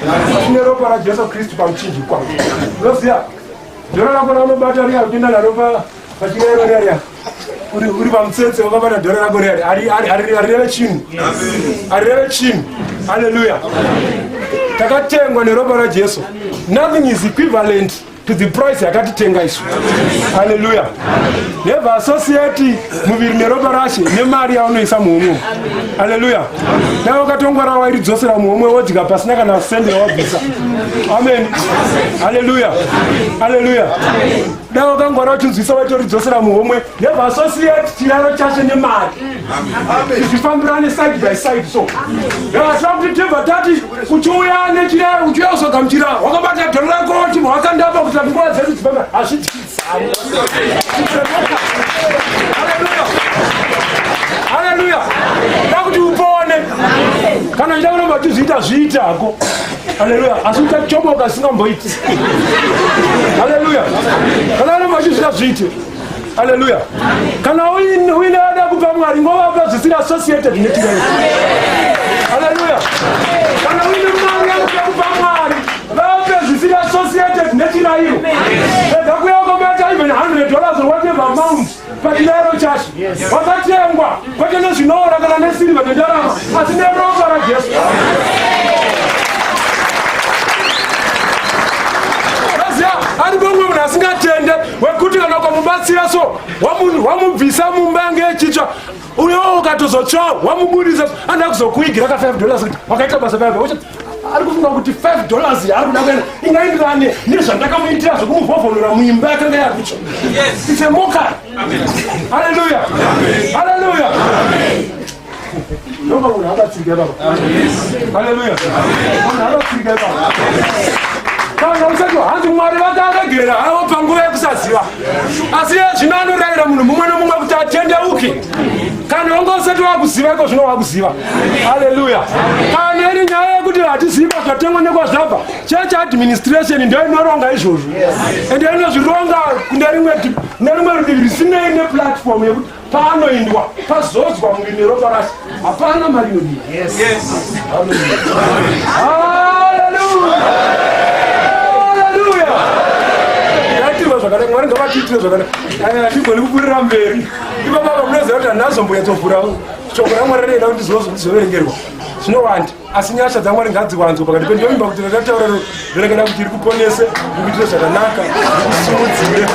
Tine ropa raJesu Kristu pamuchinjikwa. Unoziya ndiro rako raunobata riya kuenda naro pachirero riya uri pamutsetse wakabata dhora rako riya harireve chinhu. Hallelujah. Takatengwa neropa raJesu. Nothing is equivalent to the price yakatitenga isu. Hallelujah. Never associate muviri neropa rashe nemari yaunoisa muhomwe. Hallelujah. Nawe wakatongwara wairidzosera muhomwe wodya pasina kana sendera wabvisa. Amen. Hallelujah. Hallelujah. Nawe wakangwara wachinzwisa waitoridzosera muhomwe. Never associate chiraro chashe nemari. Zvifambirane side by side so. Ndasva kuti tebva tati uchiuya nechiraro uchiuya uzogamuchira wakabata dhoro rako chibva wakandapa kuti nguva dzedu dzifamba hazvitidzani. Hallelujah. Ndakuti upone kana uchida kuramba tizviita zviitako. Hallelujah. Asi uchachomoka singamboiti. Hallelujah. Kana uramba tizviita zviite Haleluya. Kana uine ada kupa Mwari ngova zvisiri associated netirai. Haleluya. Kana uine mari kupa Mwari ngova zvisiri associated netirai. Ndakuya kometa even $100 or whatever amount padilero church. Wakatengwa kwatene zvinora kana nesiriva nendarama asi neropa raJesu. Ari bomwe munhu asingatende wekuti kana ukamubatsira so wamubvisa mumba yange yechicha uyo ukatozotsva wamubudisa anda kuzokuigira ka $5 kuti wakaita basa paya ari kufunga kuti $5 yaari kuda kuenda ingaenderane nezvandakamuitira zvokumuvhovhonora muimba yakanga yakutsva. It's a mockery. Haleluya. Haleluya. Ndomba munhu akatsirika baba. Haleluya. Munhu akatsirika baba. Kana usati hanzi Mwari vakaregera havo panguva yekusaziva asi zvino anorayira munhu mumwe nomumwe kuti atendeuke kana wanga usati wakuziva iko zvino wakuziva. Haleluya. Kana iri nyaya yekuti hatiziva zvatengwa nekwazvabva church administration ndio inoronga izvozvo ende inozvironga nerimwe rudivi risinei neplatform yekuti paanoindwa pazodzwa muviri neropa rasi hapana mari inodiwa. Zvakanaka Mwari ngavatiitire zvakanaka ndigoni kupurira mberi ipapapa munoziva kuti handazomboyatsovhura shoko raMwari rinoda kuti ndizoverengerwa zvinowanda asi nyasha dzaMwari ngadziwanzwe pakati penyu yomimba kuti ratataura rerekana kuti iri kuponese ikuitire zvakanaka ikusimudzire.